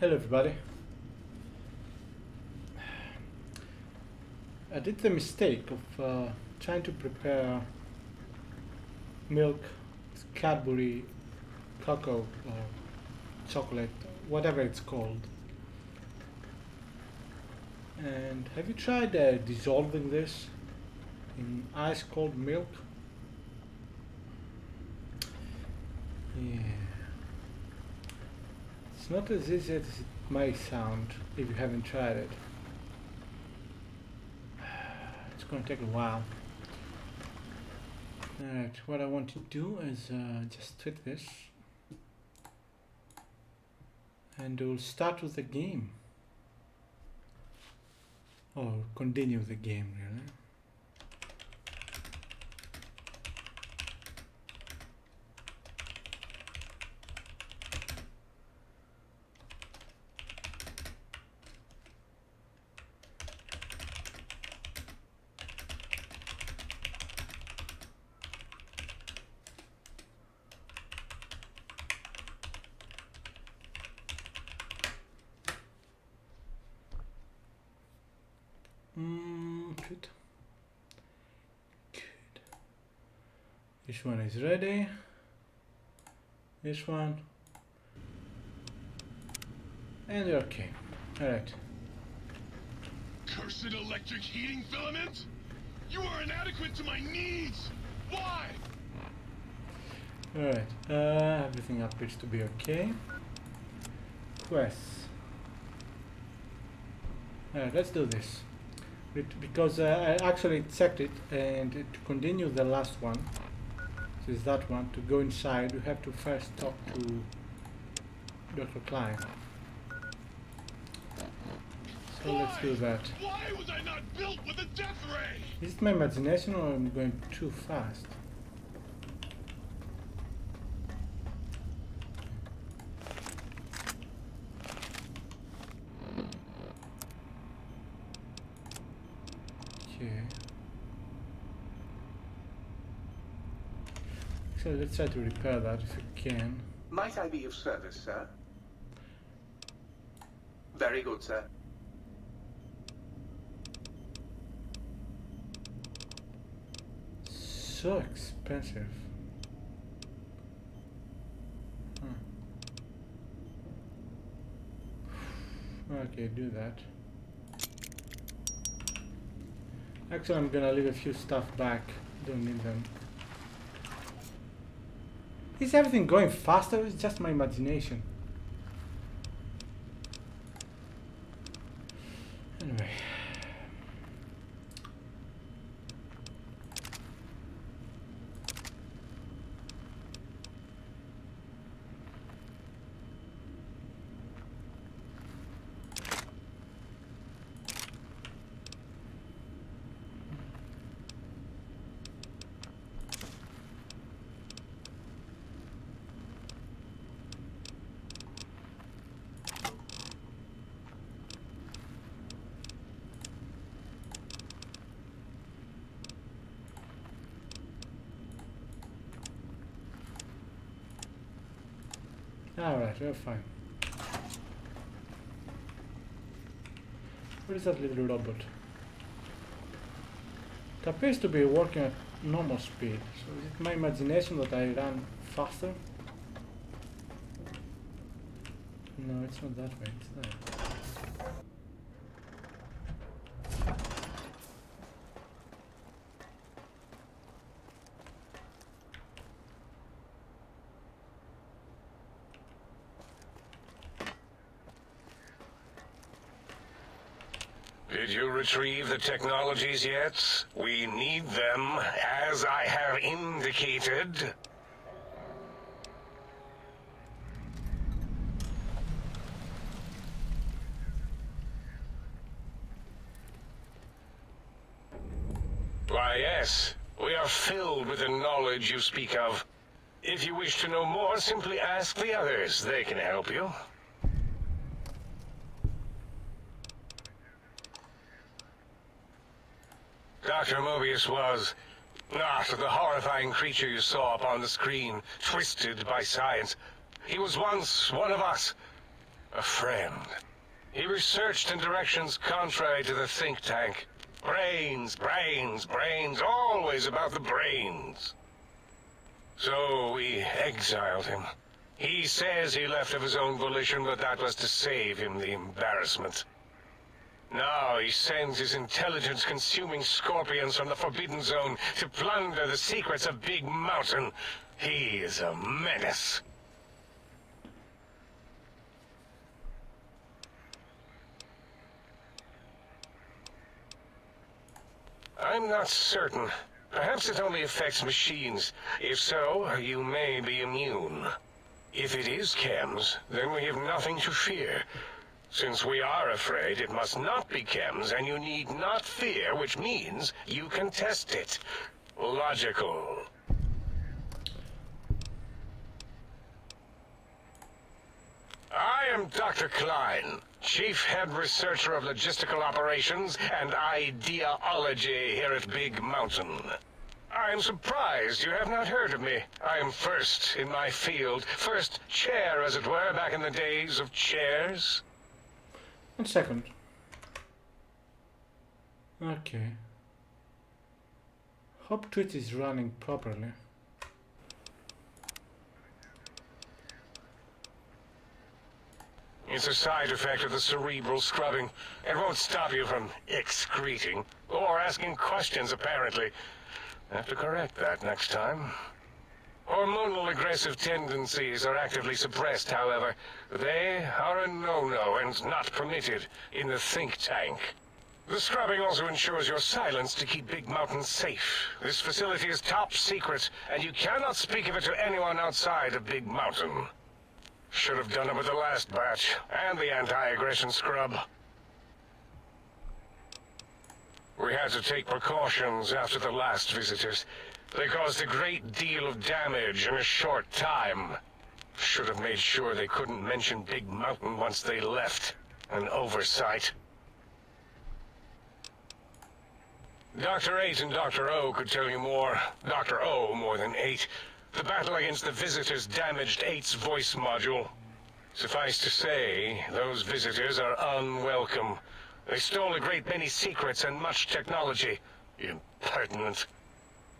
Hello everybody. I did the mistake of trying to prepare milk, Cadbury, cocoa, or chocolate, whatever it's called. And have you tried dissolving this in ice cold milk? Yeah. It's not as easy as it may sound if you haven't tried it. It's going to take a while. Alright, what I want to do is just tweak this. And we'll start with the game. Or continue the game, really. Good. Good. This one is ready. This one. And we're okay. Alright. Cursed electric heating filament? You are inadequate to my needs! Why? Alright. Everything appears to be okay. Quests. Alright, let's do this. Because I actually checked it, and to continue the last one, so is that one, to go inside, you have to first talk to Dr. Klein. So let's do that. Why was I not built with a death ray? Is it my imagination or am I going too fast? Okay. So let's try to repair that if we can. Might I be of service, sir? Very good, sir. So expensive. Okay, do that. Actually, I'm gonna leave a few stuff back. Don't need them. Is everything going faster? It's just my imagination. Anyway. Alright, we're fine. What is that little robot? It appears to be working at normal speed. So is it my imagination that I run faster? No, it's not that way, it's that. Did you retrieve the technologies yet? We need them, as I have indicated. Why, yes. We are filled with the knowledge you speak of. If you wish to know more, simply ask the others. They can help you. Dr. Mobius was not the horrifying creature you saw upon the screen, twisted by science. He was once one of us. A friend. He researched in directions contrary to the think tank. Brains, brains, brains, always about the brains. So we exiled him. He says he left of his own volition, but that was to save him the embarrassment. Now he sends his intelligence-consuming scorpions from the Forbidden Zone to plunder the secrets of Big Mountain. He is a menace. I'm not certain. Perhaps it only affects machines. If so, you may be immune. If it is chems, then we have nothing to fear. Since we are afraid, it must not be chems, and you need not fear, which means you can test it. Logical. I am Dr. Klein, Chief Head Researcher of Logistical Operations and Ideology here at Big Mountain. I am surprised you have not heard of me. I am first in my field, first chair, as it were, back in the days of chairs. 1 second. Okay. Hope Twitch is running properly. It's a side effect of the cerebral scrubbing. It won't stop you from excreting, or asking questions, apparently. Have to correct that next time. Hormonal aggressive tendencies are actively suppressed, however. They are a no-no and not permitted in the think tank. The scrubbing also ensures your silence to keep Big Mountain safe. This facility is top secret, and you cannot speak of it to anyone outside of Big Mountain. Should have done it with the last batch, and the anti-aggression scrub. We had to take precautions after the last visitors. They caused a great deal of damage in a short time. Should have made sure they couldn't mention Big Mountain once they left. An oversight. Dr. 8 and Dr. O could tell you more. Dr. O more than 8. The battle against the visitors damaged 8's voice module. Suffice to say, those visitors are unwelcome. They stole a great many secrets and much technology. Impertinent.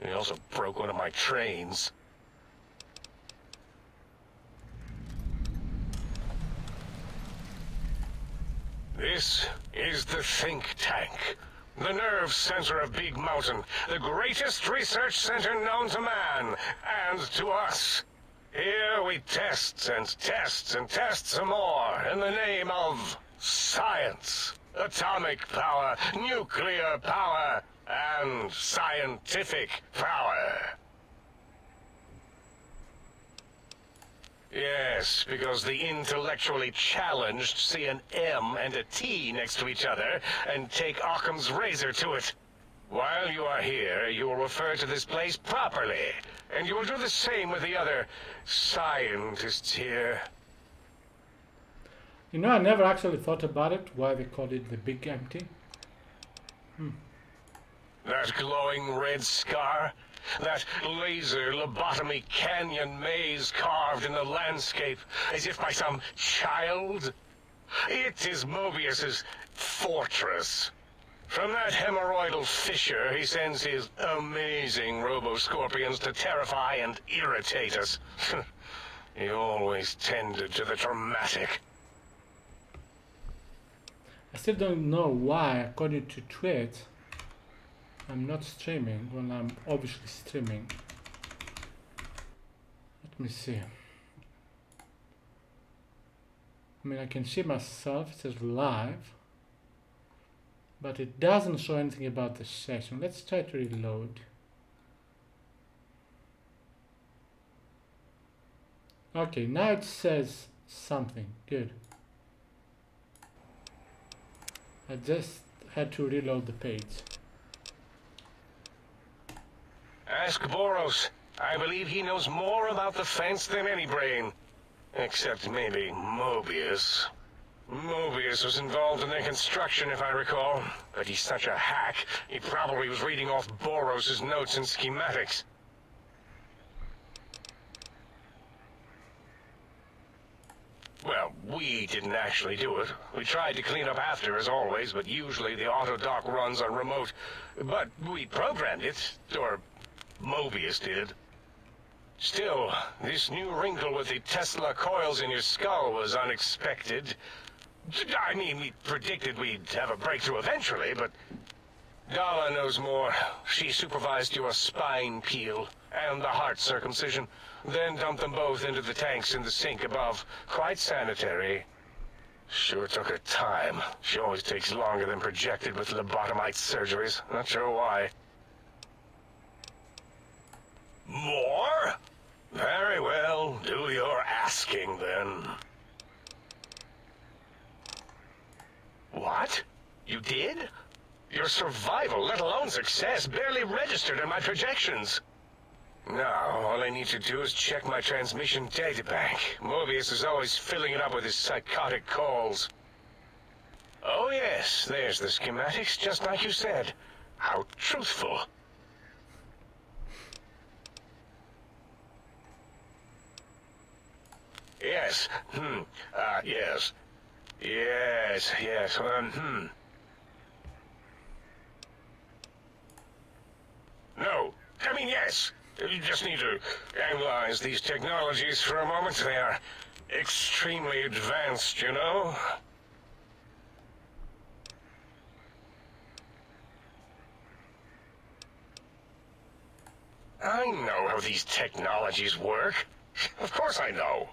They also broke one of my trains. This is the think tank. The nerve center of Big Mountain, the greatest research center known to man, and to us. Here we test and test and test some more in the name of science, atomic power, nuclear power, and scientific power. Yes, because the intellectually challenged see an M and a T next to each other and take Occam's razor to it. While you are here, you will refer to this place properly, and you will do the same with the other scientists here. You know, I never actually thought about it, why they called it the Big Empty. That glowing red scar? That laser lobotomy canyon maze carved in the landscape as if by some child? It is Mobius's fortress. From that hemorrhoidal fissure, he sends his amazing robo-scorpions to terrify and irritate us. He always tended to the dramatic. I still don't know why, according to Twitch, I'm not streaming when I'm obviously streaming. Let me see. I mean, I can see myself, it says live, but it doesn't show anything about the session. Let's try to reload. Okay, now it says something. Good. I just had to reload the page. Ask Boros. I believe he knows more about the fence than any brain. Except maybe Mobius. Mobius was involved in the construction, if I recall. But he's such a hack, he probably was reading off Boros' notes and schematics. Well, we didn't actually do it. We tried to clean up after, as always, but usually the auto dock runs on remote. But we programmed it, or Mobius did. Still, this new wrinkle with the Tesla coils in your skull was unexpected. I mean, we predicted we'd have a breakthrough eventually, but Dala knows more. She supervised your spine peel and the heart circumcision, then dumped them both into the tanks in the sink above. Quite sanitary. Sure took her time. She always takes longer than projected with lobotomite surgeries. Not sure why. More? Very well. Do your asking, then. What? You did? Your survival, let alone success, barely registered in my projections. Now, all I need to do is check my transmission databank. Mobius is always filling it up with his psychotic calls. Oh yes, there's the schematics, just like you said. How truthful. Yes, yes. Yes, No, I mean yes. You just need to analyze these technologies for a moment. They are extremely advanced, you know? I know how these technologies work. Of course I know.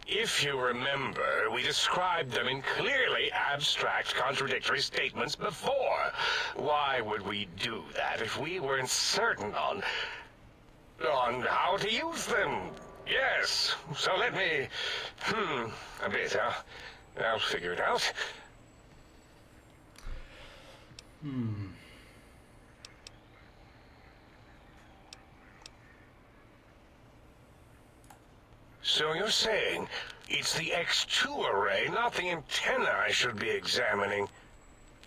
If you remember, we described them in clearly abstract, contradictory statements before. Why would we do that if we weren't certain on how to use them? Yes, so let me... a bit, huh? I'll figure it out. So you're saying it's the X2 array, not the antenna I should be examining.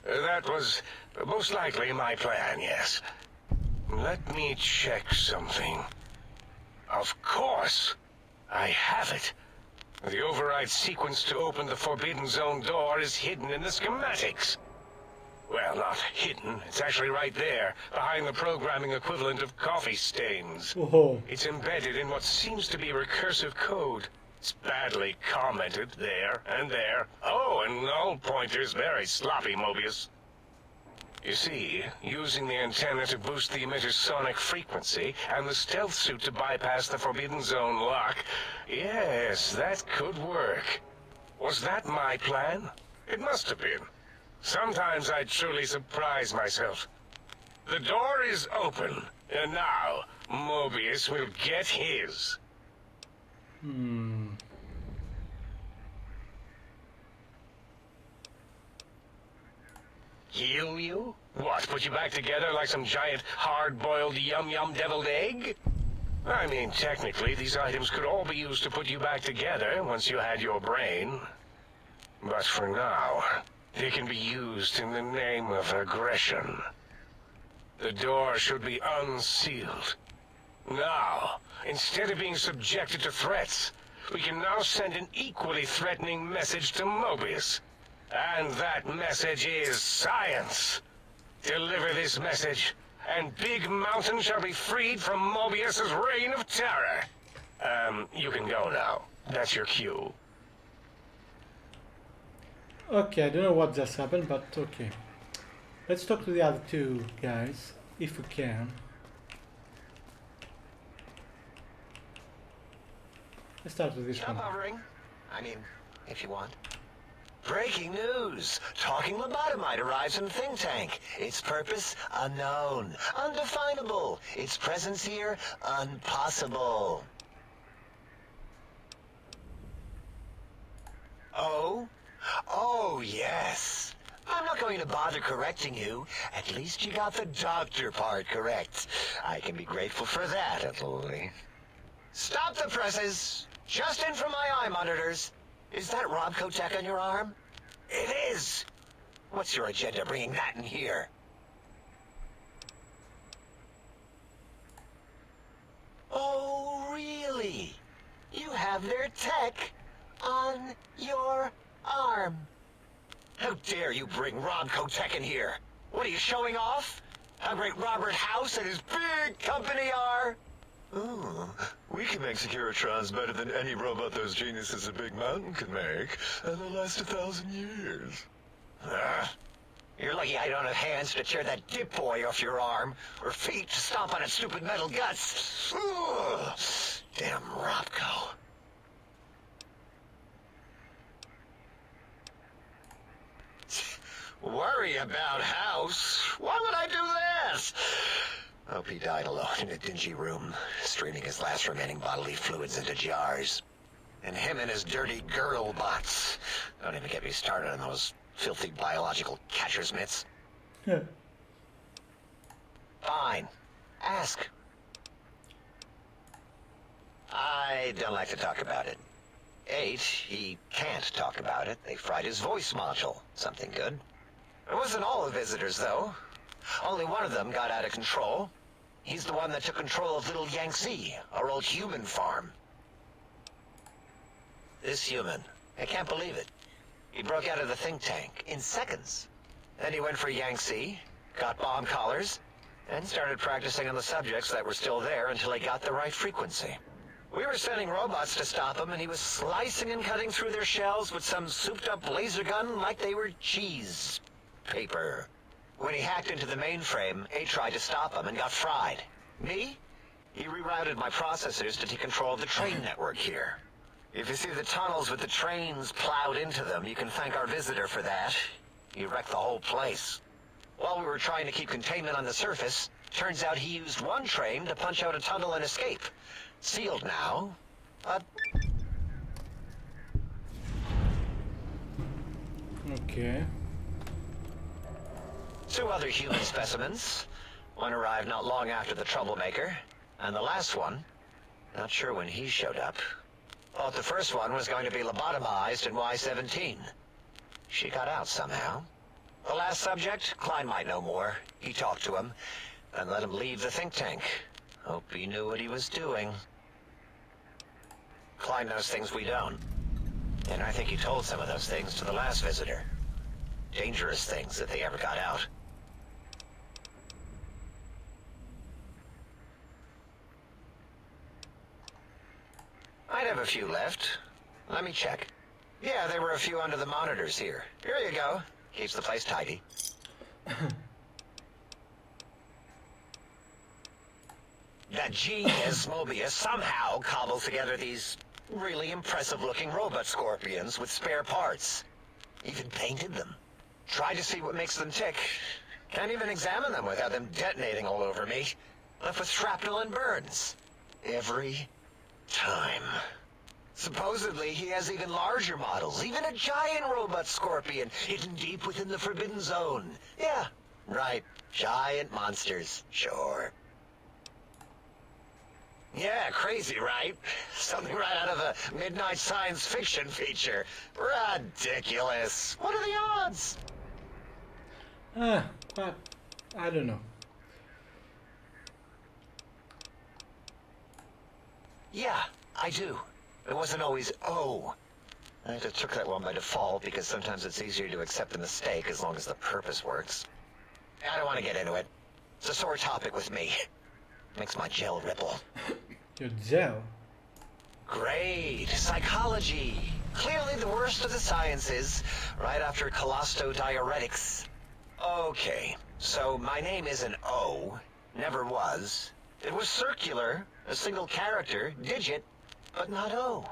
That was most likely my plan, yes. Let me check something. Of course, I have it. The override sequence to open the Forbidden Zone door is hidden in the schematics. Well, not hidden. It's actually right there, behind the programming equivalent of coffee stains. Oh, It's embedded in what seems to be recursive code. It's badly commented there and there. Oh, and null pointers very sloppy, Mobius. You see, using the antenna to boost the emitter's sonic frequency and the stealth suit to bypass the Forbidden Zone lock, yes, that could work. Was that my plan? It must have been. Sometimes I truly surprise myself. The door is open, and now Mobius will get his. Heal you? What, put you back together like some giant hard-boiled yum-yum deviled egg? I mean, technically, these items could all be used to put you back together once you had your brain. But for now, they can be used in the name of aggression. The door should be unsealed. Now, instead of being subjected to threats, we can now send an equally threatening message to Mobius. And that message is science. Deliver this message, and Big Mountain shall be freed from Mobius's reign of terror. You can go now. That's your cue. okay, I don't know what just happened, but okay. Let's talk to the other two guys, if we can. Let's start with this Stop one. hovering. I mean, if you want. Breaking news! Talking lobotomite arrives in think tank. Its purpose, unknown. Undefinable. Its presence here, impossible. Oh? Oh, yes. I'm not going to bother correcting you. At least you got the doctor part correct. I can be grateful for that, at least. Stop the presses! Just in from my eye monitors. Is that Robco tech on your arm? It is! What's your agenda bringing that in here? Oh, really? You have their tech? on your arm. How dare you bring Ron Kotek in here? What are you showing off? How great Robert House and his big company are? Oh, we can make Securitrons better than any robot those geniuses at Big Mountain can make, and they'll last 1,000 years. You're lucky I don't have hands to tear that dip boy off your arm, or feet to stomp on its stupid metal guts. Ugh. Damn Robco. Worry about House? Why would I do this? Hope he died alone in a dingy room, streaming his last remaining bodily fluids into jars. And him and his dirty girl bots. Don't even get me started on those filthy biological catcher's mitts. Fine. Ask. I don't like to talk about it. 8, he can't talk about it. They fried his voice module. Something good. It wasn't all the visitors, though. Only one of them got out of control. He's the one that took control of Little Yangtze, our old human farm. This human, I can't believe it. He broke out of the think tank in seconds. Then he went for Yangtze, got bomb collars, and started practicing on the subjects that were still there until he got the right frequency. We were sending robots to stop him, and he was slicing and cutting through their shells with some souped-up laser gun like they were cheese paper. When he hacked into the mainframe, A tried to stop him and got fried. Me? He rerouted my processors to take control of the train network here. If you see the tunnels with the trains plowed into them, you can thank our visitor for that. He wrecked the whole place. While we were trying to keep containment on the surface, turns out he used one train to punch out a tunnel and escape. Sealed now, but... Okay. 2 other human specimens. One arrived not long after the troublemaker, and the last one, not sure when he showed up. Thought the first one was going to be lobotomized in Y-17. She got out somehow. The last subject, Klein might know more. He talked to him, and let him leave the think tank. Hope he knew what he was doing. Klein knows things we don't. And I think he told some of those things to the last visitor. Dangerous things if they ever got out. I'd have a few left. Let me check. Yeah, there were a few under the monitors here. Here you go. Keeps the place tidy. That genius Mobius somehow cobbled together these really impressive-looking robot scorpions with spare parts. Even painted them. Tried to see what makes them tick. Can't even examine them without them detonating all over me. Left with shrapnel and burns. Every time. Supposedly, he has even larger models, even a giant robot scorpion hidden deep within the Forbidden Zone. Yeah, right. Giant monsters, sure. Yeah, crazy, right? Something right out of a midnight science fiction feature. Ridiculous. What are the odds? But I don't know. Yeah, I do. It wasn't always O. I just took that one by default because sometimes it's easier to accept the mistake as long as the purpose works. I don't want to get into it. It's a sore topic with me. Makes my gel ripple. Your gel? Great. Psychology. Clearly the worst of the sciences, right after colostodiuretics. Okay, so my name isn't O. Never was. It was circular, a single character, digit, but not O.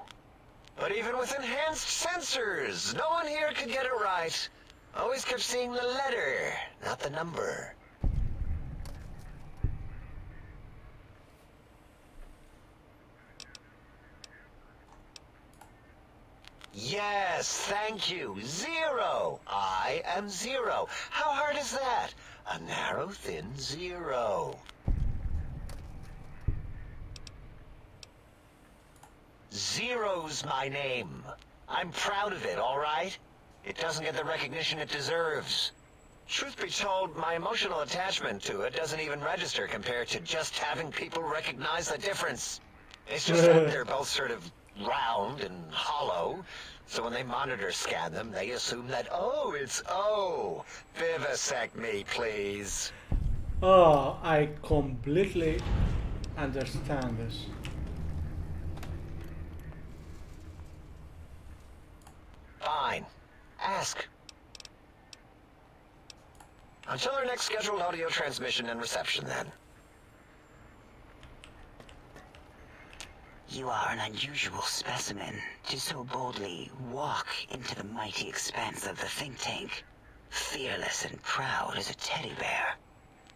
But even with enhanced sensors, no one here could get it right. Always kept seeing the letter, not the number. Yes, thank you. 0. I am 0. How hard is that? A narrow, thin 0. Zero's my name. I'm proud of it, all right? It doesn't get the recognition it deserves. Truth be told, my emotional attachment to it doesn't even register compared to just having people recognize the difference. It's just that they're both sort of round and hollow. So when they monitor scan them, they assume that, oh, it's O. Vivisect me, please. Oh, I completely understand this. Fine. Ask. Until our next scheduled audio transmission and reception, then. You are an unusual specimen to so boldly walk into the mighty expanse of the think tank, fearless and proud as a teddy bear.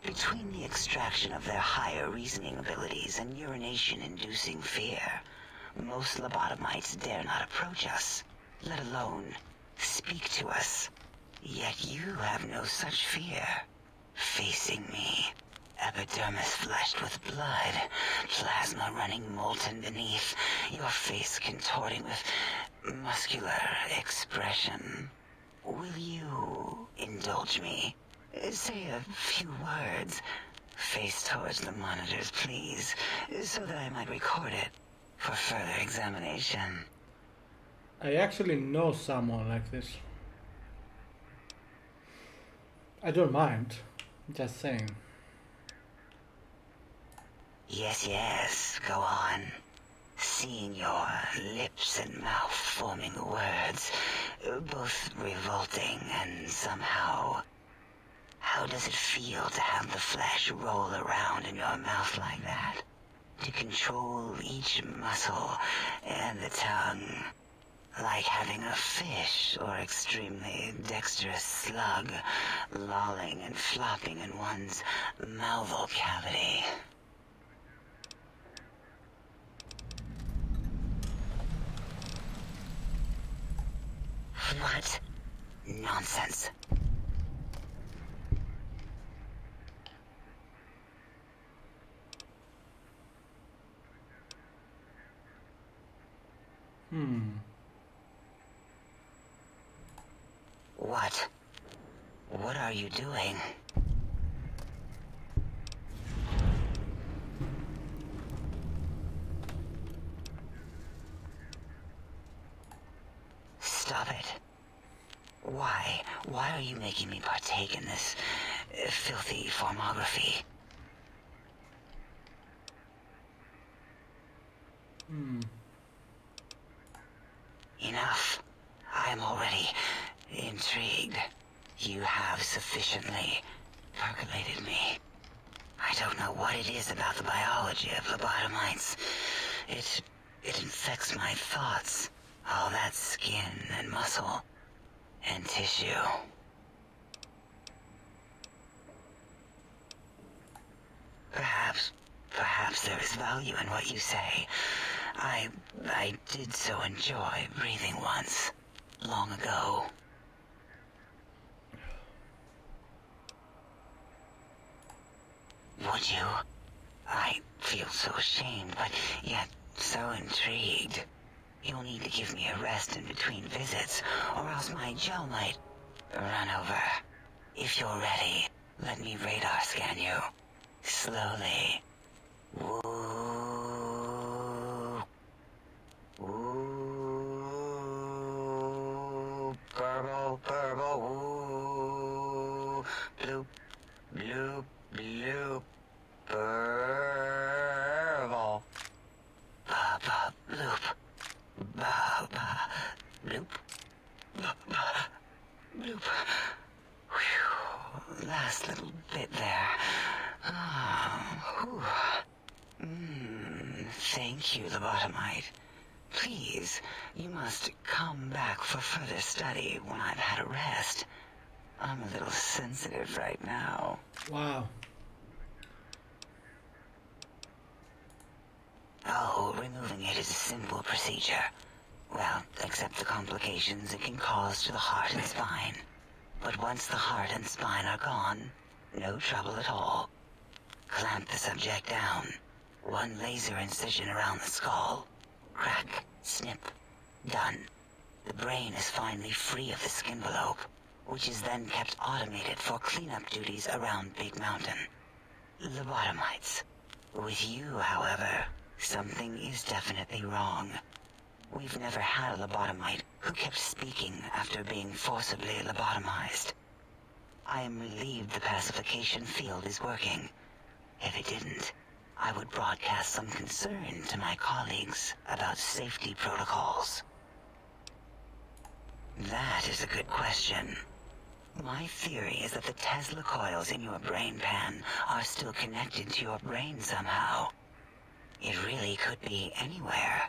Between the extraction of their higher reasoning abilities and urination-inducing fear, most lobotomites dare not approach us, let alone speak to us. Yet you have no such fear. Facing me, epidermis flushed with blood, plasma running molten beneath, your face contorting with muscular expression. Will you indulge me? Say a few words. Face towards the monitors, please, so that I might record it for further examination. I actually know someone like this. I don't mind. Just saying. Yes, go on. Seeing your lips and mouth forming the words, both revolting and somehow... How does it feel to have the flesh roll around in your mouth like that? To control each muscle and the tongue, like having a fish or extremely dexterous slug lolling and flopping in one's mouthal cavity. What? Nonsense. What? What are you doing? Stop it. Why? Why are you making me partake in this filthy formography? Enough. I am already intrigued. You have sufficiently percolated me. I don't know what it is about the biology of lobotomites. It infects my thoughts. All that skin and muscle and tissue. Perhaps there is value in what you say. I did so enjoy breathing once, long ago. Would you? I feel so ashamed, but yet so intrigued. You'll need to give me a rest in between visits, or else my gel might run over. If you're ready, let me radar scan you. Slowly. Woo. Woo. Purple, purple, woo. Bloop, bloop, bloop. Purple. Ba-ba, bloop. Ba-ba, bloop. Ba-ba, bloop. Whew. Last little bit there. Thank you, lobotomite. Please, you must come back for further study when I've had a rest. I'm a little sensitive right now. Wow. Oh, removing it is a simple procedure. Well, except the complications it can cause to the heart and spine. But once the heart and spine are gone, no trouble at all. Clamp the subject down. One laser incision around the skull. Crack, snip, done. The brain is finally free of the skin envelope, which is then kept automated for cleanup duties around Big Mountain. Lobotomites. With you, however, something is definitely wrong. We've never had a lobotomite who kept speaking after being forcibly lobotomized. I am relieved the pacification field is working. If it didn't, I would broadcast some concern to my colleagues about safety protocols. That is a good question. My theory is that the Tesla coils in your brain pan are still connected to your brain somehow. It really could be anywhere.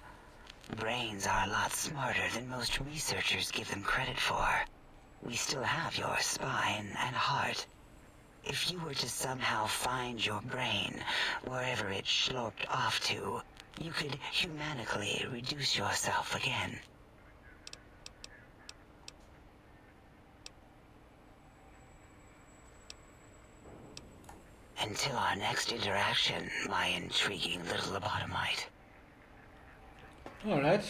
Brains are a lot smarter than most researchers give them credit for. We still have your spine and heart. If you were to somehow find your brain, wherever it slurped off to, you could humanically reduce yourself again. Until our next interaction, my intriguing little lobotomite. Alright.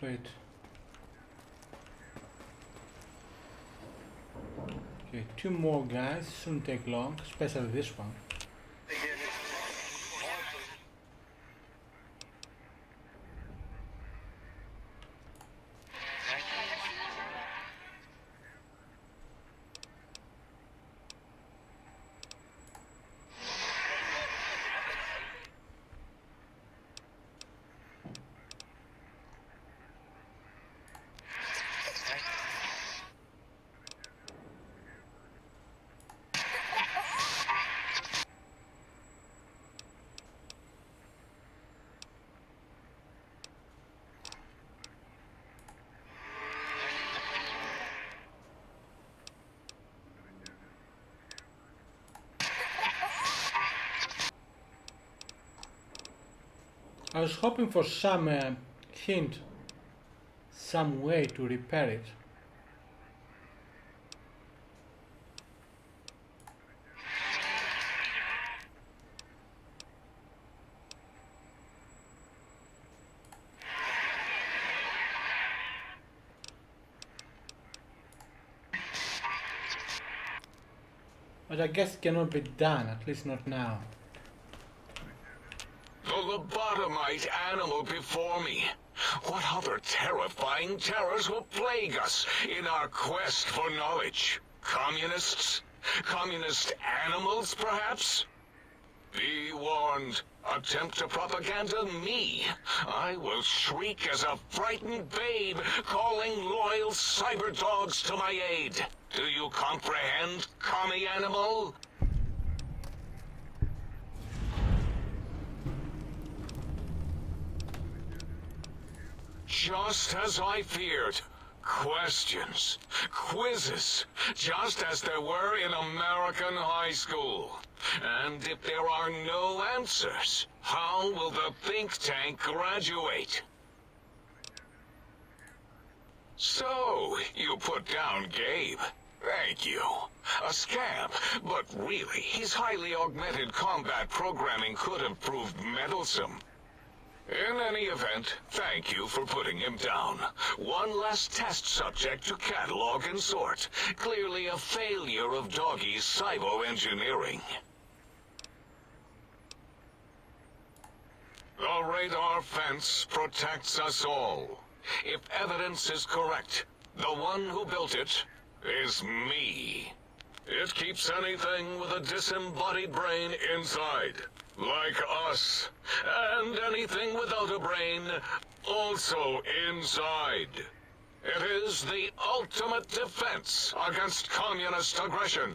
Wait. Okay, 2 more guys. Shouldn't take long, especially this one. I was hoping for some hint, some way to repair it. But I guess it cannot be done, at least not now. The lobotomite animal before me. What other terrifying terrors will plague us in our quest for knowledge? Communists? Communist animals, perhaps? Be warned. Attempt to propaganda me. I will shriek as a frightened babe, calling loyal cyber dogs to my aid. Do you comprehend, commie animal? Just as I feared. Questions, quizzes, just as there were in American high school. And if there are no answers, how will the think tank graduate? So, you put down Gabe. Thank you. A scamp, but really, his highly augmented combat programming could have proved meddlesome. In any event, thank you for putting him down. One less test subject to catalog and sort. Clearly a failure of Doggy's cybo-engineering. The radar fence protects us all. If evidence is correct, the one who built it is me. It keeps anything with a disembodied brain inside, like us. And anything without a brain, also inside. It is the ultimate defense against communist aggression.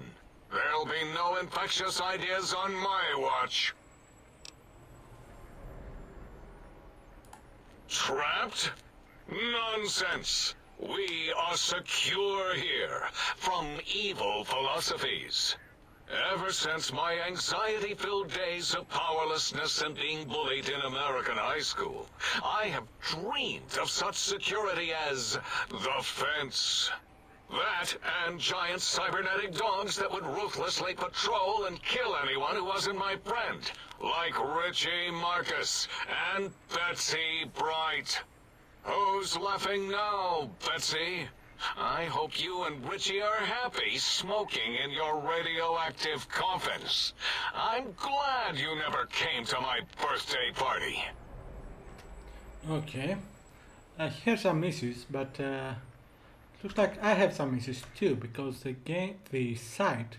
There'll be no infectious ideas on my watch. Trapped? Nonsense. We are secure here from evil philosophies. Ever since my anxiety-filled days of powerlessness and being bullied in American high school, I have dreamed of such security as the fence. That and giant cybernetic dogs that would ruthlessly patrol and kill anyone who wasn't my friend, like Richie Marcus and Betsy Bright. Who's laughing now, Betsy? I hope you and Richie are happy smoking in your radioactive coffins. I'm glad you never came to my birthday party. Okay. Here's some issues, but looks like I have some issues too, because the site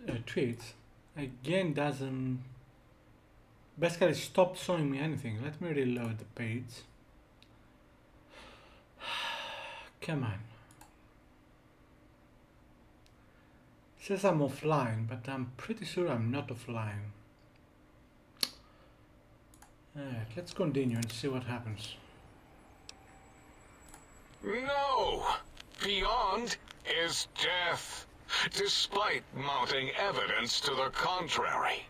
tweets again doesn't basically stop showing me anything. Let me reload the page. Come on. It says I'm offline, but I'm pretty sure I'm not offline. Alright, let's continue and see what happens. No! Beyond is death, despite mounting evidence to the contrary.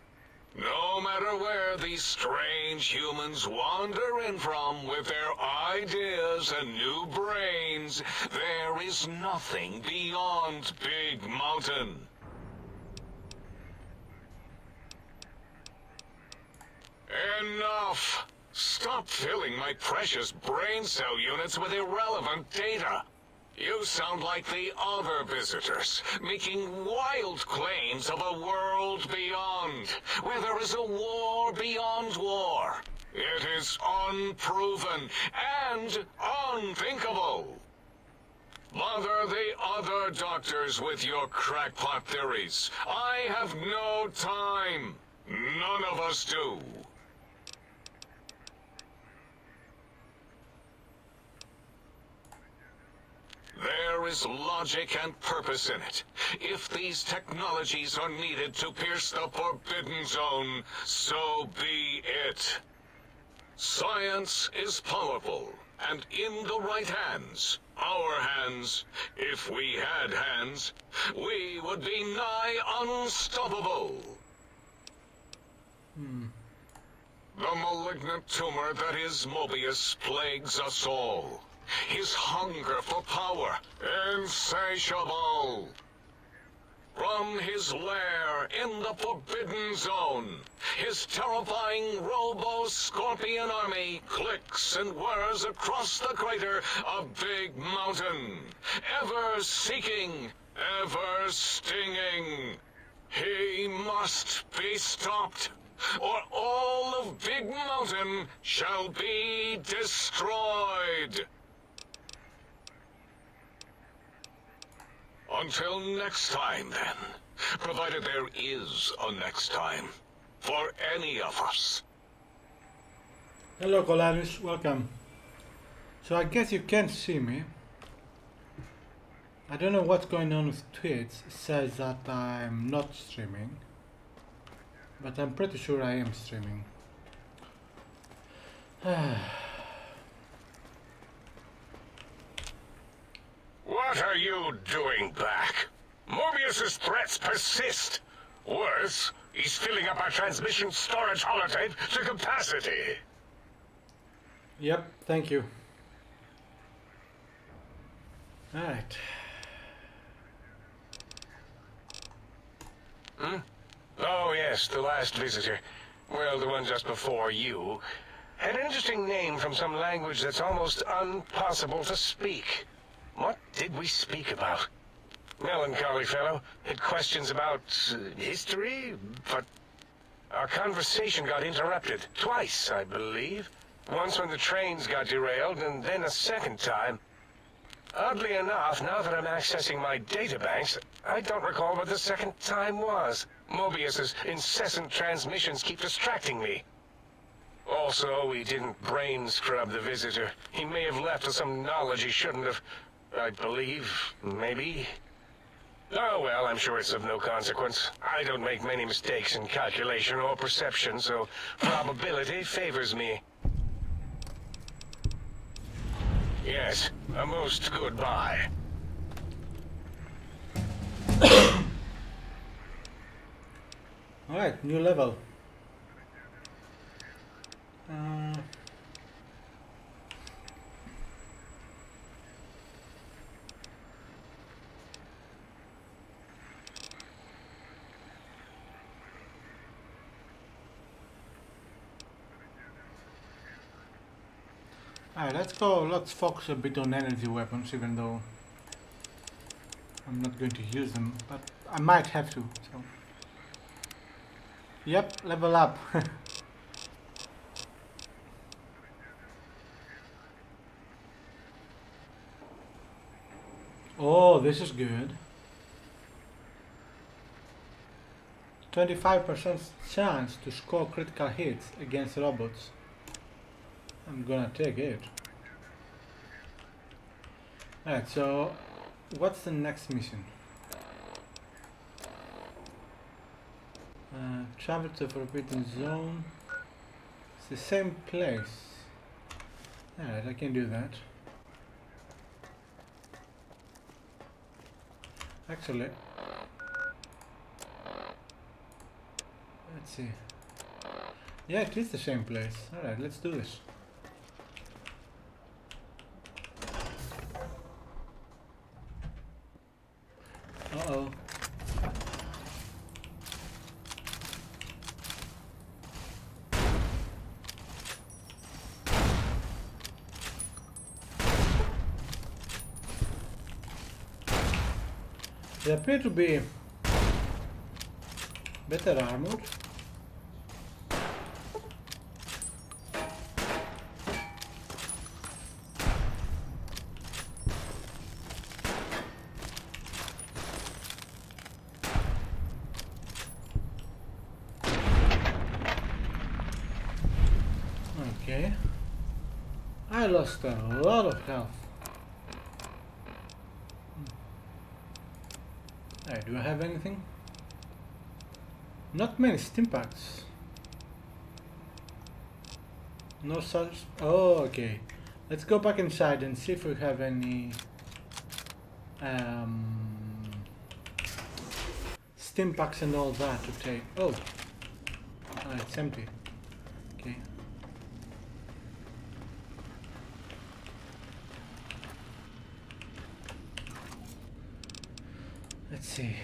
No matter where these strange humans wander in from with their ideas and new brains, there is nothing beyond Big Mountain. Enough! Stop filling my precious brain cell units with irrelevant data. You sound like the other visitors, making wild claims of a world beyond, where there is a war beyond war. It is unproven and unthinkable. Bother the other doctors with your crackpot theories. I have no time. None of us do. There is logic and purpose in it. If these technologies are needed to pierce the Forbidden Zone, so be it. Science is powerful, and in the right hands, our hands, if we had hands, we would be nigh unstoppable. The malignant tumor that is Mobius plagues us all. His hunger for power, insatiable. From his lair in the Forbidden Zone, his terrifying Robo-Scorpion army clicks and whirs across the crater of Big Mountain, ever seeking, ever stinging. He must be stopped, or all of Big Mountain shall be destroyed. Until next time, then. Provided there is a next time. For any of us. Hello Colarus, welcome. So I guess you can see me. I don't know what's going on with Twitch. It says that I'm not streaming. But I'm pretty sure I am streaming. What are you doing back? Mobius's threats persist. Worse, he's filling up our transmission storage holotape to capacity. Yep, thank you. Alright. Oh, yes, the last visitor. Well, the one just before you. Had an interesting name from some language that's almost impossible to speak. What did we speak about? Melancholy fellow. Had questions about history, but our conversation got interrupted. Twice, I believe. Once when the trains got derailed, and then a second time. Oddly enough, now that I'm accessing my databanks, I don't recall what the second time was. Mobius's incessant transmissions keep distracting me. Also, we didn't brain scrub the visitor. He may have left with some knowledge he shouldn't have. I believe, maybe. Oh well, I'm sure it's of no consequence. I don't make many mistakes in calculation or perception, so probability favors me. Yes, a most good buy. Alright, new level. Alright, let's go. Let's focus a bit on energy weapons, even though I'm not going to use them, but I might have to. So, yep, level up. Oh, this is good. 25% chance to score critical hits against robots. I'm gonna take it. Alright, so what's the next mission? Travel to a forbidden zone. It's the same place. Alright, I can do that. Actually, let's see. Yeah, it is the same place. Alright, let's do this. Uh-oh. They appear to be better armored. Okay. I lost a lot of health. Do I have anything? Not many stim packs. No such. Oh, okay. Let's go back inside and see if we have any stim packs and all that to take. Oh, it's empty. Okay. Let's see.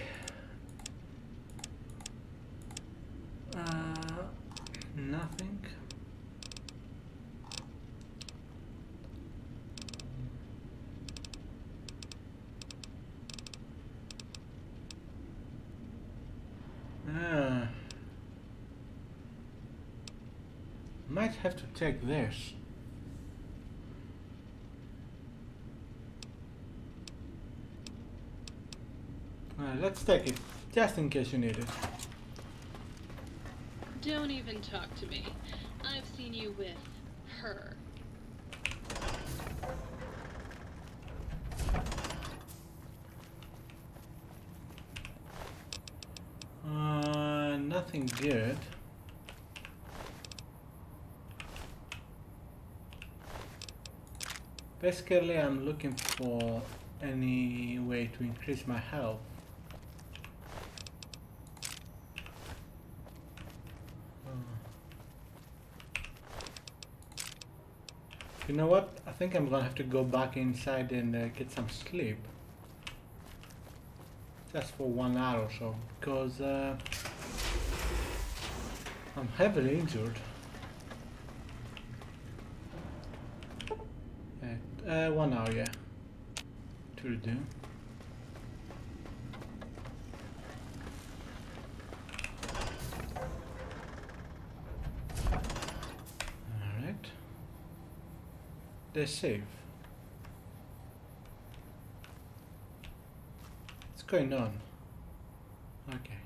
Nothing. Might have to take this. Let's take it, just in case you need it. Don't even talk to me. I've seen you with her. Nothing good. Basically, I'm looking for any way to increase my health. You know what? I think I'm gonna have to go back inside and get some sleep. Just for 1 hour or so, because I'm heavily injured. 1 hour, yeah. To do. Alright. They save. What's going on? Okay.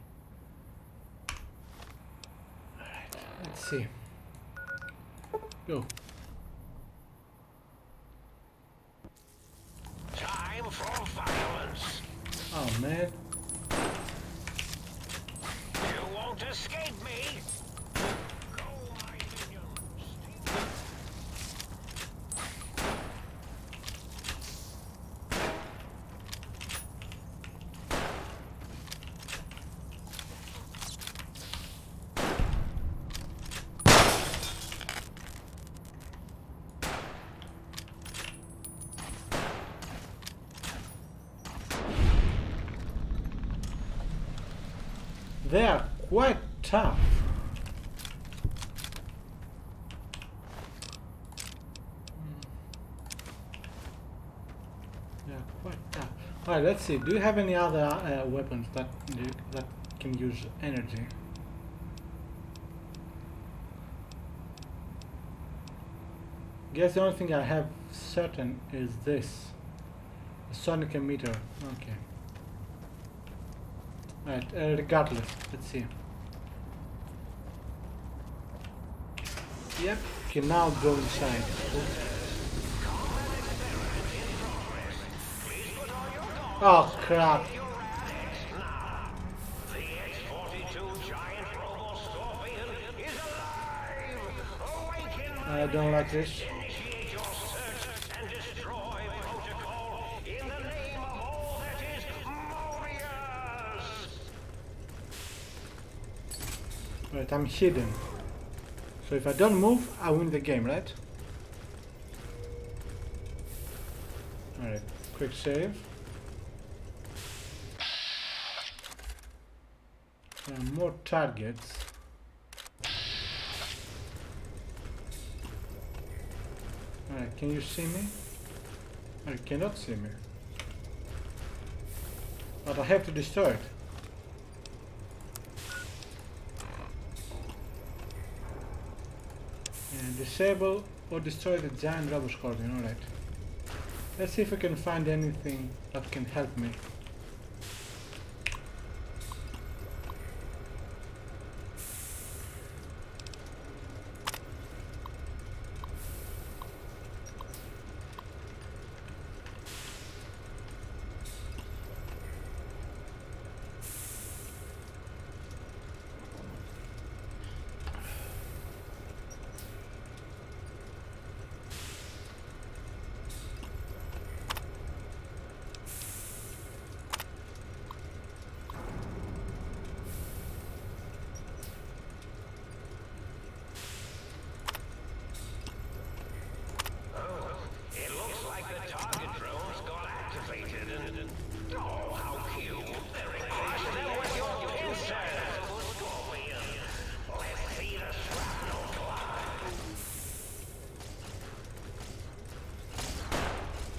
Alright, let's see. Go. Time for violence. Oh man. You won't escape me. Go, my minions. They are quite tough. Alright, let's see. Do you have any other weapons that can use energy? Guess the only thing I have certain is this. A sonic emitter. Okay. Alright, regardless, let's see. Yep, can now go inside. Oh crap. I don't like this. Right, I'm hidden. So if I don't move, I win the game, right? Alright, quick save. More targets. Alright, can you see me? I cannot see me. But I have to destroy it. And disable or destroy the giant rubber scorpion, alright. Let's see if I can find anything that can help me.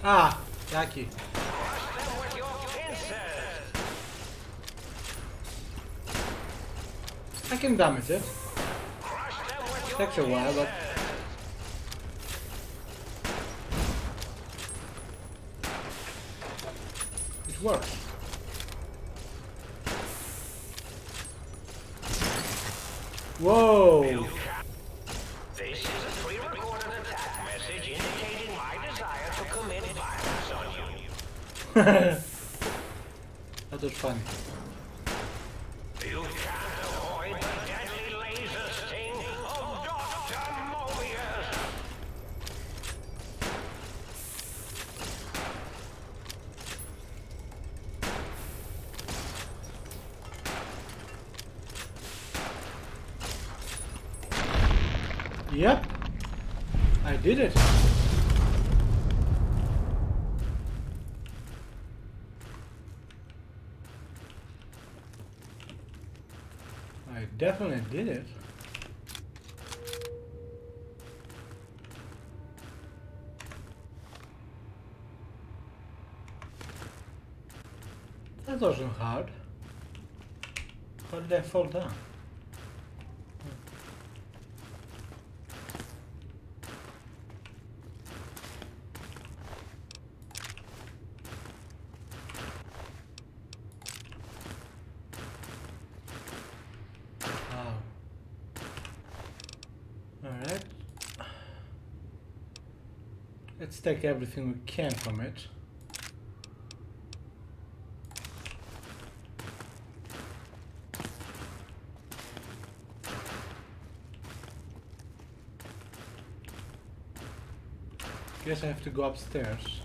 Ah, Jackie. I can damage it. Takes a while, but it works. Whoa! This is a pre-recorded attack message indicating my desire to commit violence on you. That was funny. You can't avoid the deadly laser sting of Dr. Mobius. Yep, I did it. I definitely did it. That wasn't hard. How did I fall down? Wow. Alright. Let's take everything we can from it. Guess I have to go upstairs.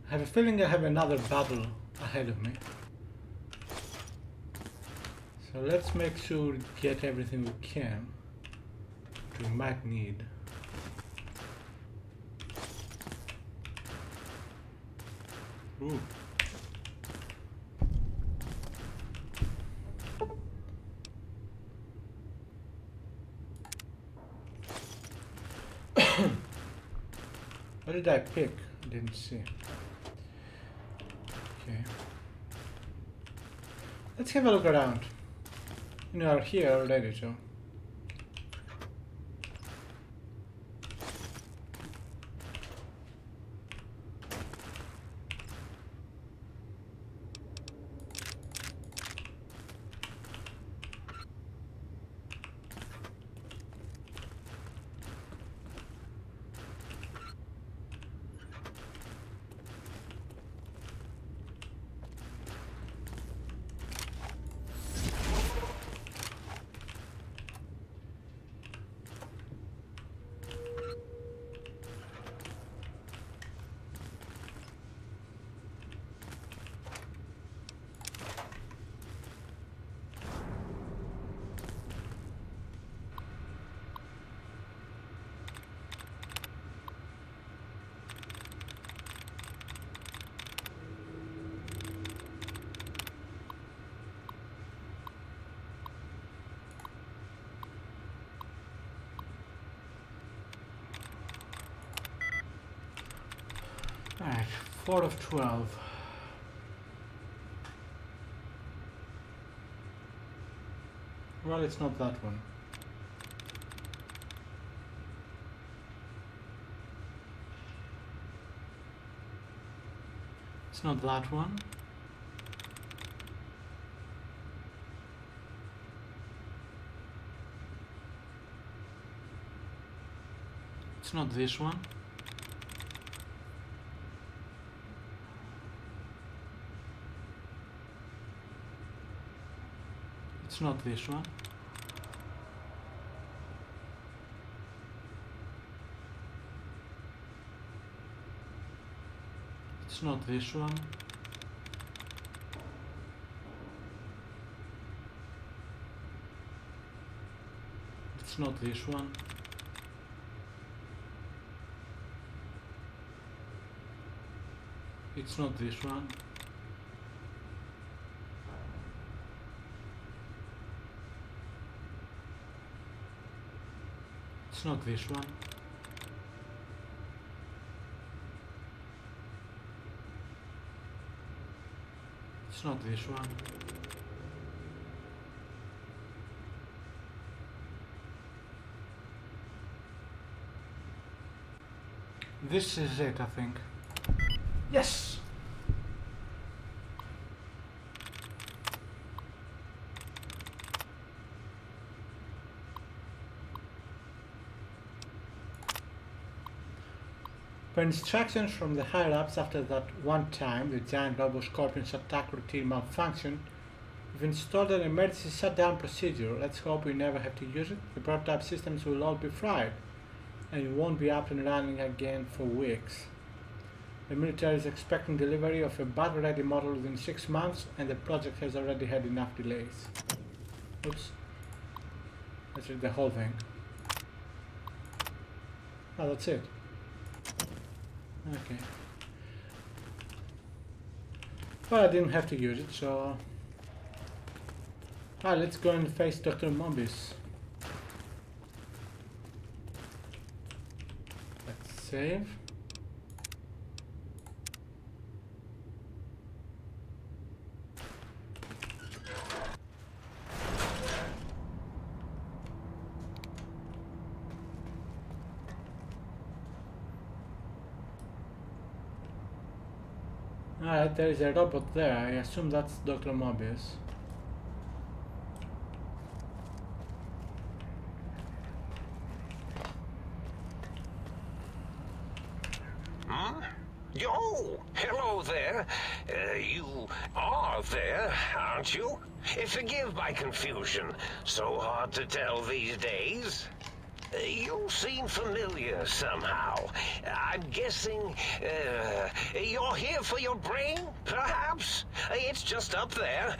I have a feeling I have another battle ahead of me. So So let's make sure we get everything we can. We might need. Ooh. What did I pick? I didn't see. Okay. Let's have a look around. You are here already, so. Alright, 4 of 12. Well, it's not that one. It's not that one. It's not this one. It's not this one. It's not this one. It's not this one. It's not this one. It's not this one. It's not this one. This is it, I think. Yes! Per instructions from the higher-ups after that one time the giant robo-scorpion's attack routine malfunctioned, we've installed an emergency shutdown procedure. Let's hope we never have to use it. The prototype systems will all be fried, and it won't be up and running again for weeks. The military is expecting delivery of a battle-ready model within 6 months, and the project has already had enough delays. Oops. Let's read the whole thing. Oh, that's it. Okay. Well, I didn't have to use it, so... let's go and face Dr. Mobius. Let's save. Alright, there is a robot there. I assume that's Dr. Mobius. Oh, hello there. You are there, aren't you? Forgive my confusion. So hard to tell these days. You seem familiar somehow. I'm guessing, you're here for your brain, perhaps? It's just up there.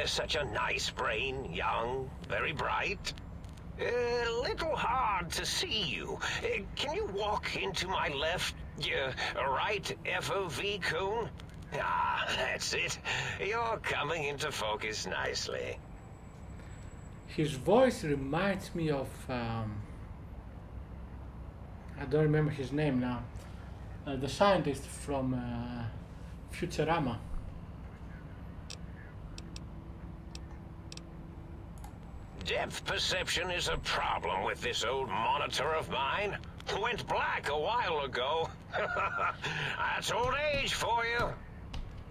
Such a nice brain, young, very bright. A little hard to see you. Can you walk into my left, right FOV cone? Ah, that's it. You're coming into focus nicely. His voice reminds me of I don't remember his name now. The scientist from Futurama. Depth perception is a problem with this old monitor of mine. Went black a while ago. That's old age for you.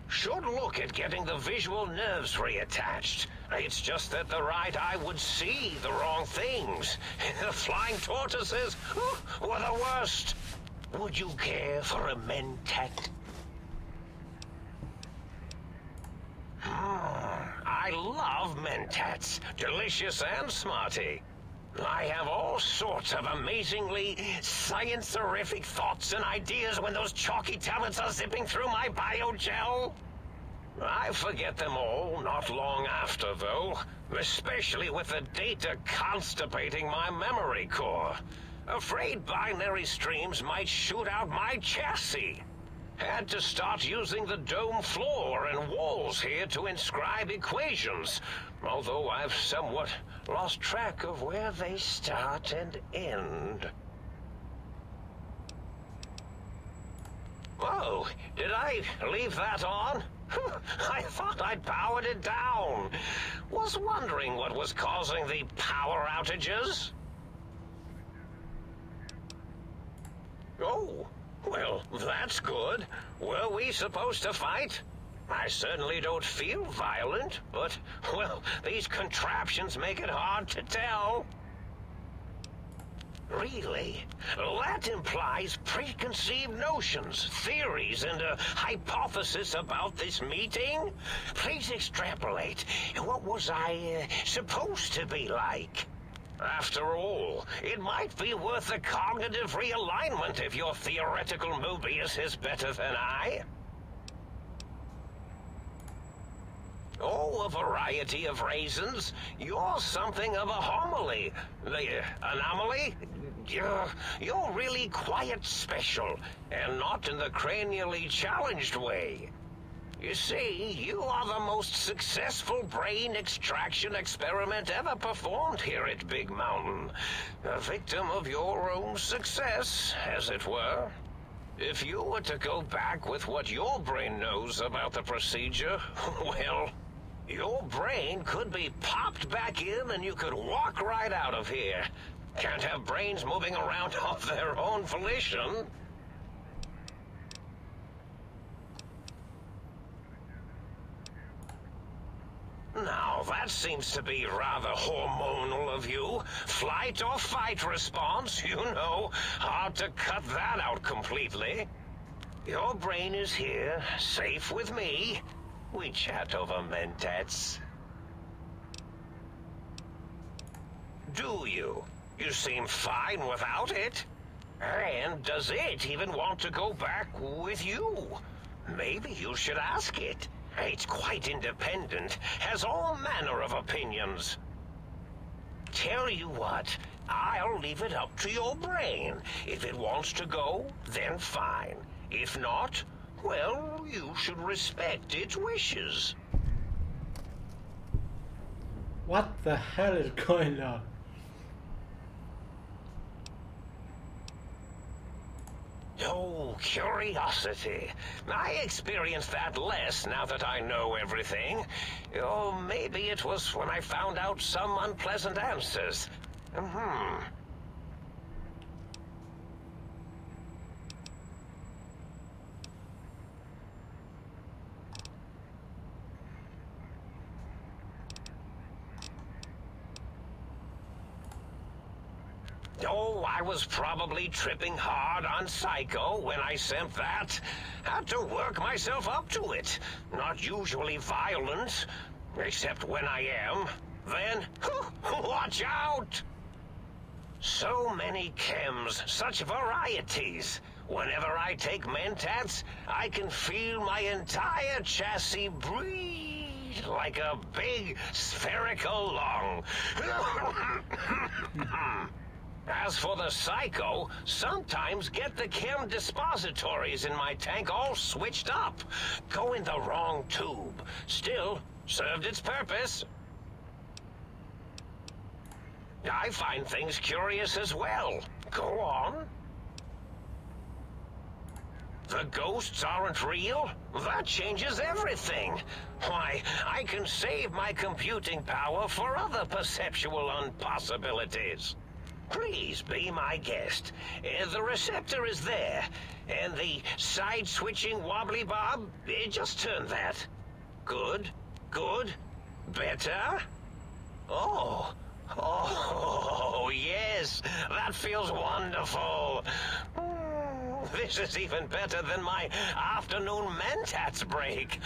Should look at getting the visual nerves reattached. It's just that the right eye would see the wrong things. The flying tortoises were the worst. Would you care for a mentat? I love mentats. Delicious and smarty. I have all sorts of amazingly science-erific thoughts and ideas when those chalky tablets are zipping through my biogel. I forget them all not long after, though, especially with the data constipating my memory core. Afraid binary streams might shoot out my chassis. Had to start using the dome floor and walls here to inscribe equations, although I've somewhat lost track of where they start and end. Oh, did I leave that on? I thought I'd powered it down. Was wondering what was causing the power outages. Oh, well, that's good. Were we supposed to fight? I certainly don't feel violent, but, well, these contraptions make it hard to tell. Really? That implies preconceived notions, theories, and a hypothesis about this meeting? Please extrapolate. What was I supposed to be like? After all, it might be worth a cognitive realignment if your theoretical Mobius is better than I. Oh, a variety of reasons. You're something of a homily. The anomaly? You're really quite special, and not in the cranially challenged way. You see, you are the most successful brain extraction experiment ever performed here at Big Mountain. A victim of your own success, as it were. If you were to go back with what your brain knows about the procedure, well, your brain could be popped back in and you could walk right out of here. Can't have brains moving around of their own volition. Now, that seems to be rather hormonal of you. Flight or fight response, you know. Hard to cut that out completely. Your brain is here, safe with me. We chat over mentats. Do you? You seem fine without it. And does it even want to go back with you? Maybe you should ask it. It's quite independent, has all manner of opinions. Tell you what, I'll leave it up to your brain. If it wants to go, then fine. If not, well, you should respect its wishes. What the hell is going on? Oh, curiosity. I experience that less now that I know everything. Or maybe it was when I found out some unpleasant answers. Oh, I was probably tripping hard on Psycho when I sent that. Had to work myself up to it. Not usually violent, except when I am. Then, watch out! So many chems, such varieties. Whenever I take mentats, I can feel my entire chassis breathe like a big spherical lung. As for the psycho, sometimes get the chem dispositories in my tank all switched up. Go in the wrong tube. Still, served its purpose. I find things curious as well. Go on. The ghosts aren't real? That changes everything. Why, I can save my computing power for other perceptual impossibilities. Please be my guest. The receptor is there, and the side-switching wobbly bob, just turn that. Good, good, better. Oh, yes, that feels wonderful. This is even better than my afternoon mentats break.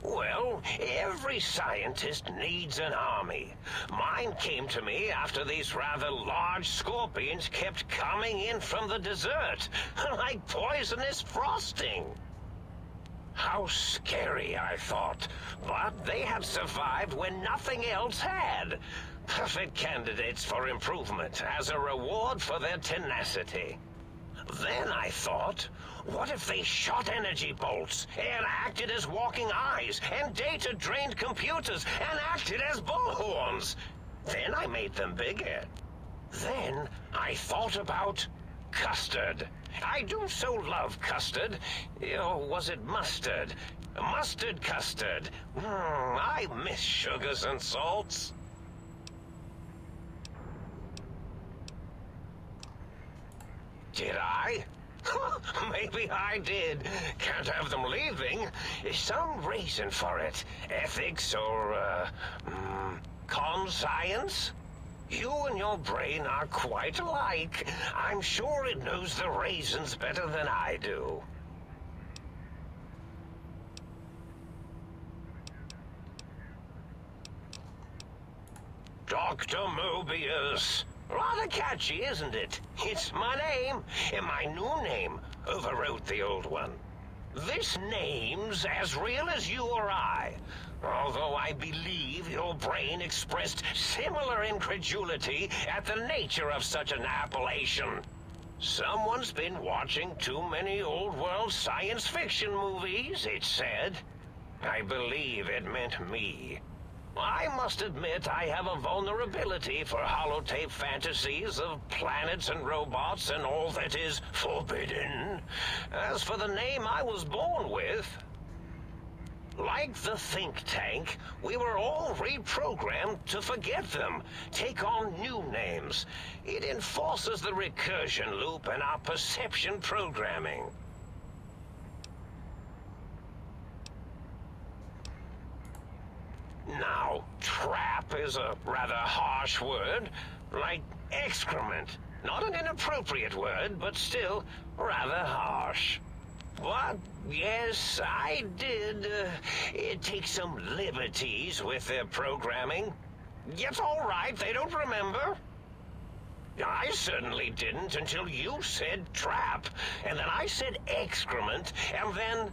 Well, every scientist needs an army. Mine came to me after these rather large scorpions kept coming in from the desert, like poisonous frosting. How scary, I thought. But they had survived when nothing else had. Perfect candidates for improvement as a reward for their tenacity. Then I thought, what if they shot energy bolts and acted as walking eyes and data-drained computers and acted as bullhorns? Then I made them bigger. Then I thought about custard. I do so love custard. Or was it mustard? Mustard custard. I miss sugars and salts. Did I? Maybe I did. Can't have them leaving. Some reason for it. Ethics or, conscience? You and your brain are quite alike. I'm sure it knows the raisins better than I do. Dr. Mobius. Rather catchy, isn't it? It's my name, and my new name overwrote the old one. This name's as real as you or I, although I believe your brain expressed similar incredulity at the nature of such an appellation. Someone's been watching too many old-world science fiction movies, it said. I believe it meant me. I must admit I have a vulnerability for holotape fantasies of planets and robots and all that is forbidden. As for the name I was born with, like the think tank, we were all reprogrammed to forget them, take on new names. It enforces the recursion loop in our perception programming. Now, trap is a rather harsh word, like excrement. Not an inappropriate word, but still rather harsh. But, yes, I did take some liberties with their programming. It's all right, they don't remember. I certainly didn't until you said trap, and then I said excrement, and then...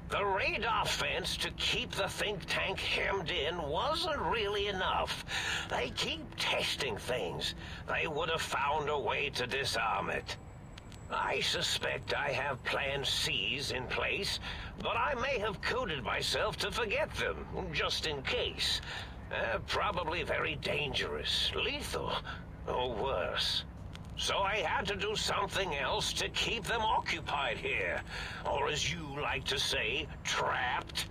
The radar fence to keep the think tank hemmed in wasn't really enough. They keep testing things. They would have found a way to disarm it. I suspect I have Plan C's in place, but I may have coded myself to forget them, just in case. Probably very dangerous, lethal, or worse. So I had to do something else to keep them occupied here. Or as you like to say, trapped.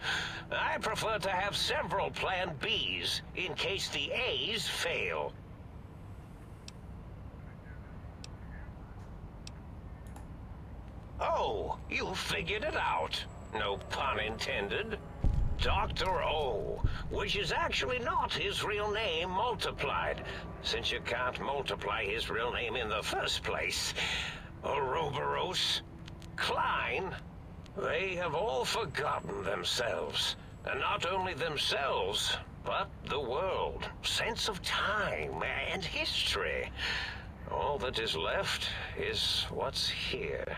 I prefer to have several Plan Bs in case the A's fail. Oh, you figured it out. No pun intended. Dr. O, which is actually not his real name multiplied, since you can't multiply his real name in the first place. Ouroboros Klein. mine. They have all forgotten themselves. And not only themselves, but the world, sense of time, and history. All that is left is what's here.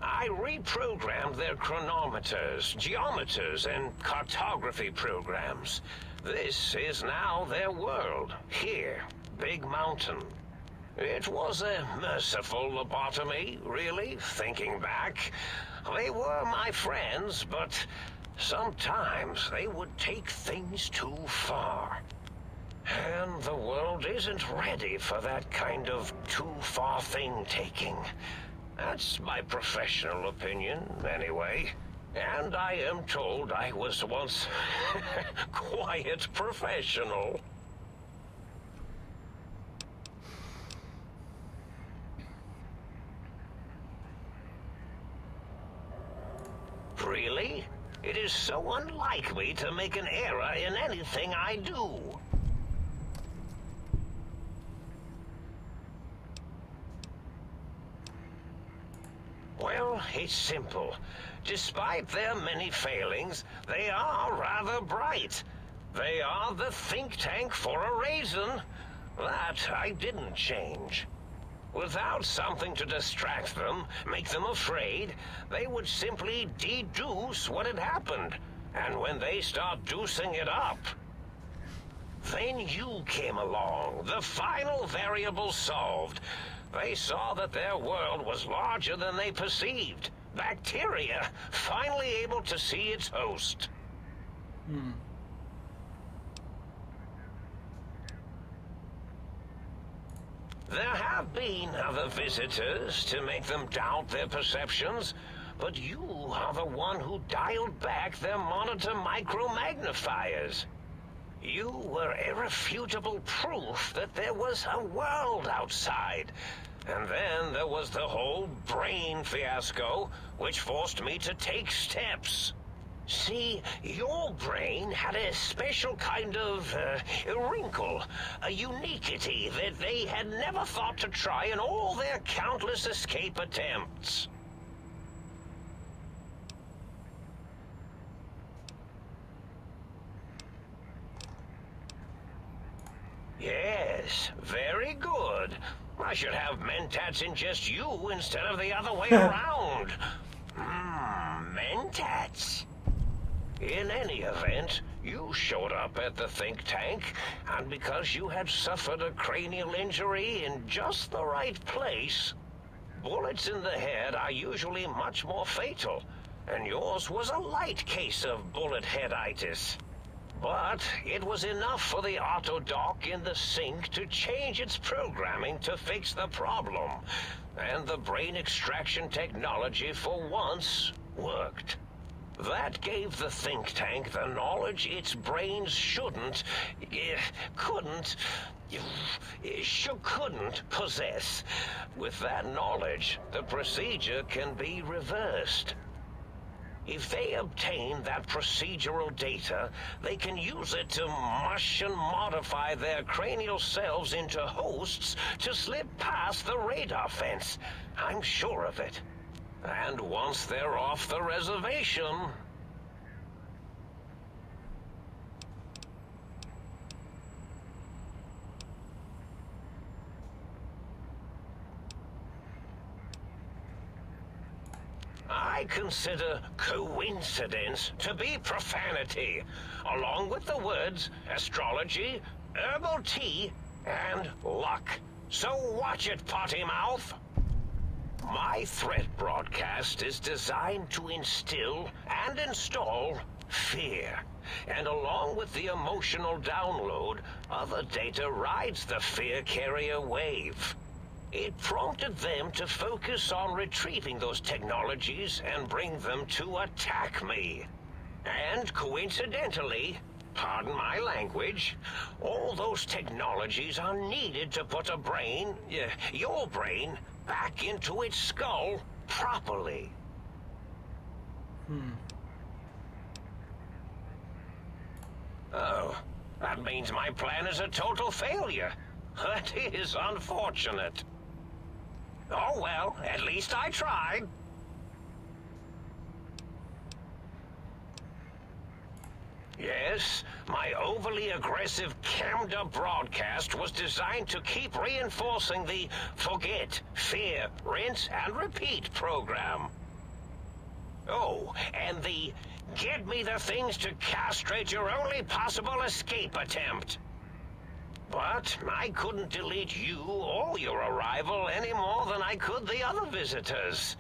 I reprogrammed their chronometers, geometers, and cartography programs. This is now their world, here, Big Mountain. It was a merciful lobotomy, really, thinking back. They were my friends, but sometimes they would take things too far. And the world isn't ready for that kind of too-far thing-taking. That's my professional opinion, anyway. And I am told I was once quite professional. Really? It is so unlike me to make an error in anything I do. Well, it's simple. Despite their many failings, they are rather bright. They are the think tank for a reason. That I didn't change. Without something to distract them, make them afraid, they would simply deduce what had happened. And when they start deucing it up, then you came along, the final variable solved. They saw that their world was larger than they perceived. Bacteria, finally able to see its host. There have been other visitors to make them doubt their perceptions, but you are the one who dialed back their monitor micromagnifiers. You were irrefutable proof that there was a world outside. And then there was the whole brain fiasco, which forced me to take steps. See, your brain had a special kind of wrinkle, a uniquity that they had never thought to try in all their countless escape attempts. Yes, very good. I should have mentats in just you instead of the other way around. Mentats. In any event, you showed up at the think tank, and because you had suffered a cranial injury in just the right place, bullets in the head are usually much more fatal, and yours was a light case of bullet headitis. But it was enough for the autodock in the sink to change its programming to fix the problem, and the brain extraction technology for once worked. That gave the think tank the knowledge its brains couldn't possess. With that knowledge, the procedure can be reversed. If they obtain that procedural data, they can use it to mush and modify their cranial selves into hosts to slip past the radar fence. I'm sure of it. And once they're off the reservation... I consider coincidence to be profanity, along with the words astrology, herbal tea, and luck. So watch it, potty mouth. My threat broadcast is designed to instill and install fear. And along with the emotional download, other data rides the fear carrier wave. It prompted them to focus on retrieving those technologies and bring them to attack me. And coincidentally, pardon my language, all those technologies are needed to put a brain, your brain, back into its skull properly. Oh, that means my plan is a total failure. That is unfortunate. Oh well, at least I tried. Yes, my overly aggressive cammed-up broadcast was designed to keep reinforcing the forget, fear, rinse, and repeat program. Oh, and the get me the things to castrate your only possible escape attempt. But I couldn't delete you or your arrival any more than I could the other visitors.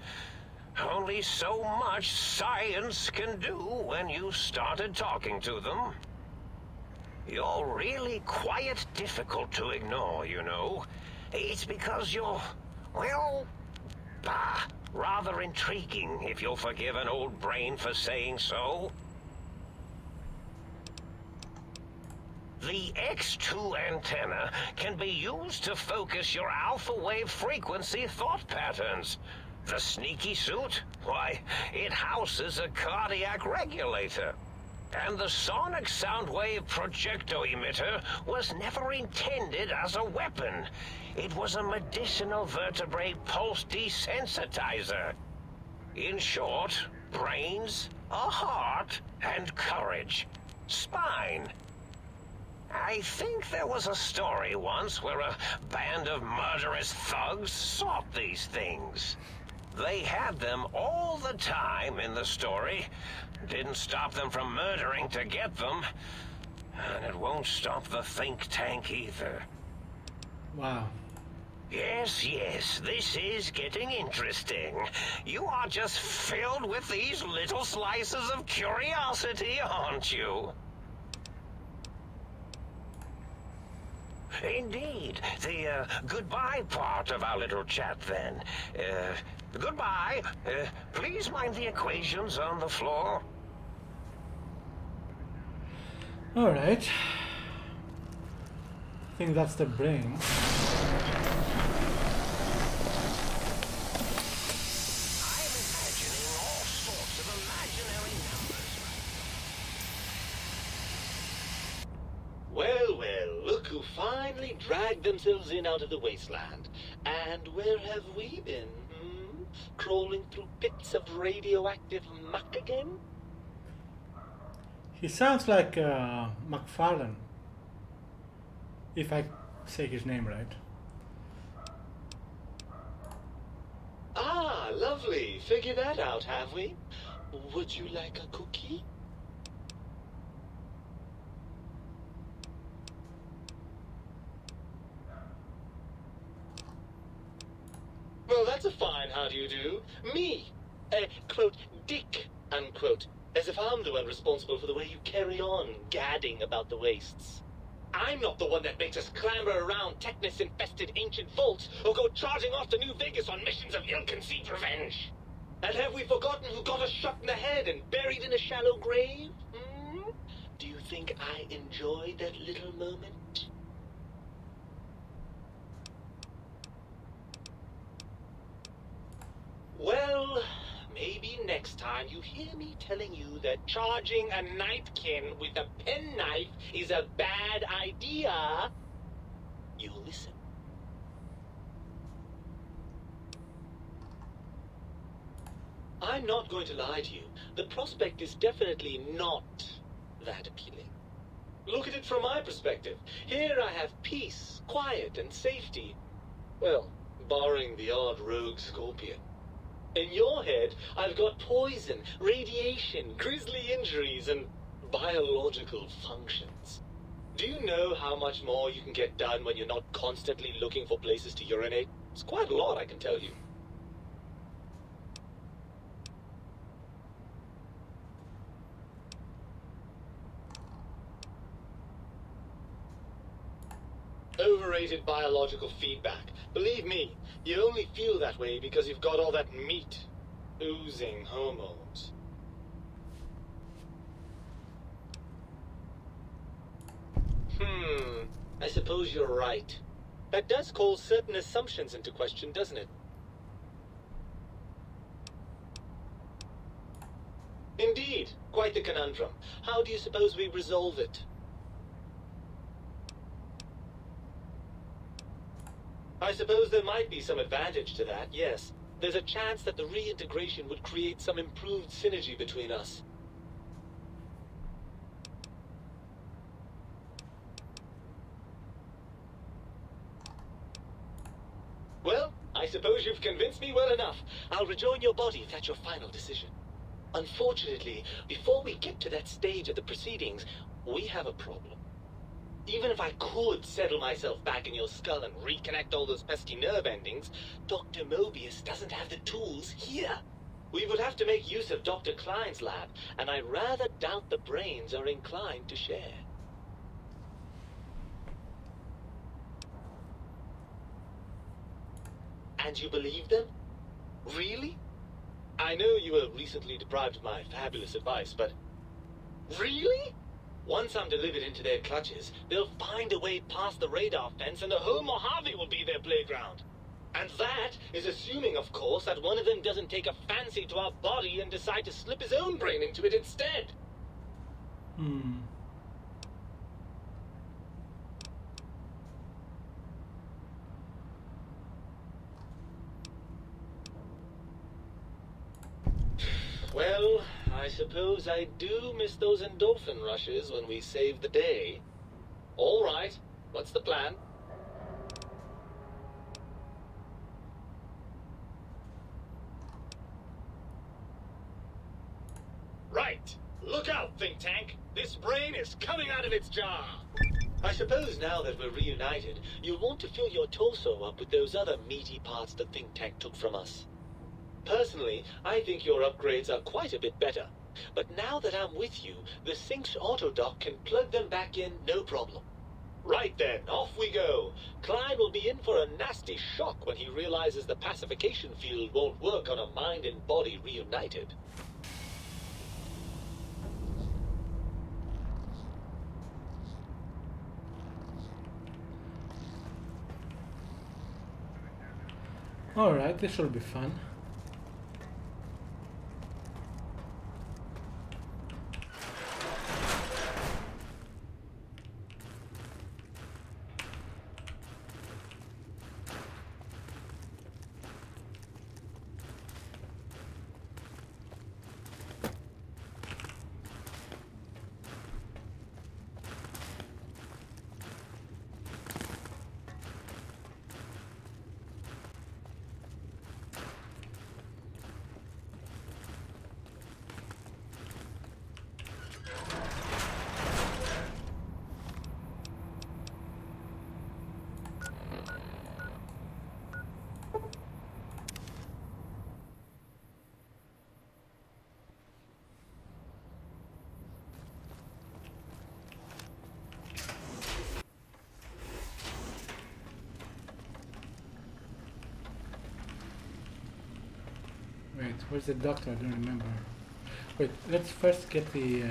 Only so much science can do when you started talking to them. You're really quite difficult to ignore, you know. It's because you're, well, rather intriguing, if you'll forgive an old brain for saying so. The X2 antenna can be used to focus your alpha wave frequency thought patterns. The sneaky suit? Why, it houses a cardiac regulator. And the sonic sound wave projecto emitter was never intended as a weapon. It was a medicinal vertebrae pulse desensitizer. In short, brains, a heart, and courage. Spine. I think there was a story once where a band of murderous thugs sought these things. They had them all the time in the story. Didn't stop them from murdering to get them. And it won't stop the think tank either. Wow. Yes, this is getting interesting. You are just filled with these little slices of curiosity, aren't you? Indeed. The goodbye part of our little chat, then. Goodbye. Please mind the equations on the floor. All right. I think that's the brain. I'm imagining all sorts of imaginary numbers. Well, look who finally dragged themselves in out of the wasteland. And where have we been? Crawling through pits of radioactive muck again? He sounds like McFarlane, if I say his name right. Ah, lovely. Figured that out, have we? Would you like a cookie? Well, that's a fine how do you do. Me, quote, Dick, unquote. As if I'm the one responsible for the way you carry on gadding about the wastes. I'm not the one that makes us clamber around Technus-infested ancient vaults or go charging off to New Vegas on missions of ill-conceived revenge. And have we forgotten who got us shot in the head and buried in a shallow grave? Do you think I enjoyed that little moment? Well, maybe next time you hear me telling you that charging a nightkin with a penknife is a bad idea, you'll listen. I'm not going to lie to you. The prospect is definitely not that appealing. Look at it from my perspective. Here I have peace, quiet, and safety. Well, barring the odd rogue scorpion. In your head, I've got poison, radiation, grisly injuries, and biological functions. Do you know how much more you can get done when you're not constantly looking for places to urinate? It's quite a lot, I can tell you. Overrated biological feedback. Believe me, you only feel that way because you've got all that meat. Oozing hormones. I suppose you're right. That does call certain assumptions into question, doesn't it? Indeed. Quite the conundrum. How do you suppose we resolve it? I suppose there might be some advantage to that, yes. There's a chance that the reintegration would create some improved synergy between us. suppose you've convinced me well enough. I'll rejoin your body if that's your final decision. Unfortunately, before we get to that stage of the proceedings, we have a problem. Even if I could settle myself back in your skull and reconnect all those pesky nerve endings, Dr. Mobius doesn't have the tools here. We would have to make use of Dr. Klein's lab, and I rather doubt the brains are inclined to share. And you believe them? Really? I know you were recently deprived of my fabulous advice, but... Really? Once I'm delivered into their clutches, they'll find a way past the radar fence and the whole Mojave will be their playground. And that is assuming, of course, that one of them doesn't take a fancy to our body and decide to slip his own brain into it instead. Well, I suppose I do miss those endorphin rushes when we save the day. All right, what's the plan? Right. Look out, think tank. This brain is coming out of its jar. I suppose now that we're reunited, you'll want to fill your torso up with those other meaty parts the think tank took from us. Personally, I think your upgrades are quite a bit better. But now that I'm with you, the Sync's autodock can plug them back in no problem. Right then, off we go. Klein will be in for a nasty shock when he realizes the pacification field won't work on a mind and body reunited. Alright, this will be fun. Wait, where's the doctor? I don't remember. Wait, let's first get the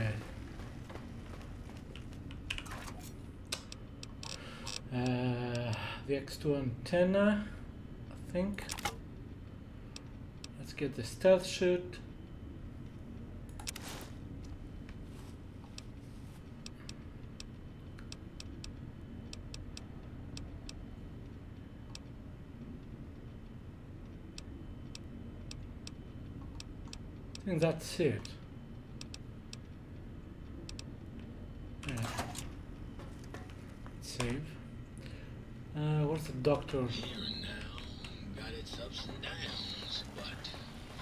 X2 antenna, I think. Let's get the stealth chute. I think that's it. Yeah. Save. What's the doctor? Here and now, got its ups and downs, but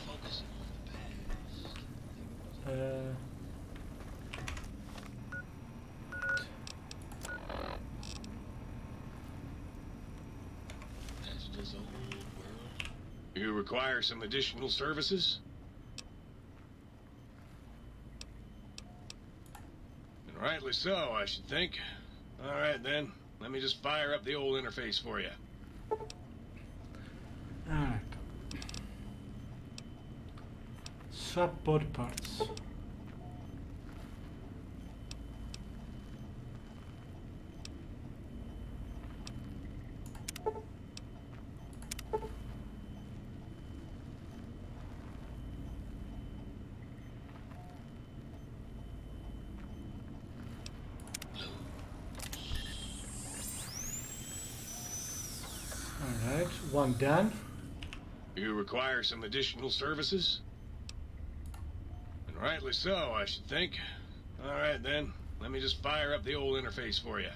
focusing on the past. That's this old world. You require some additional services? And rightly so, I should think. All right, then. Let me just fire up the old interface for you. Alright. Swap body parts. Alright, one done. You require some additional services? And rightly so, I should think. All right, then. Let me just fire up the old interface for you.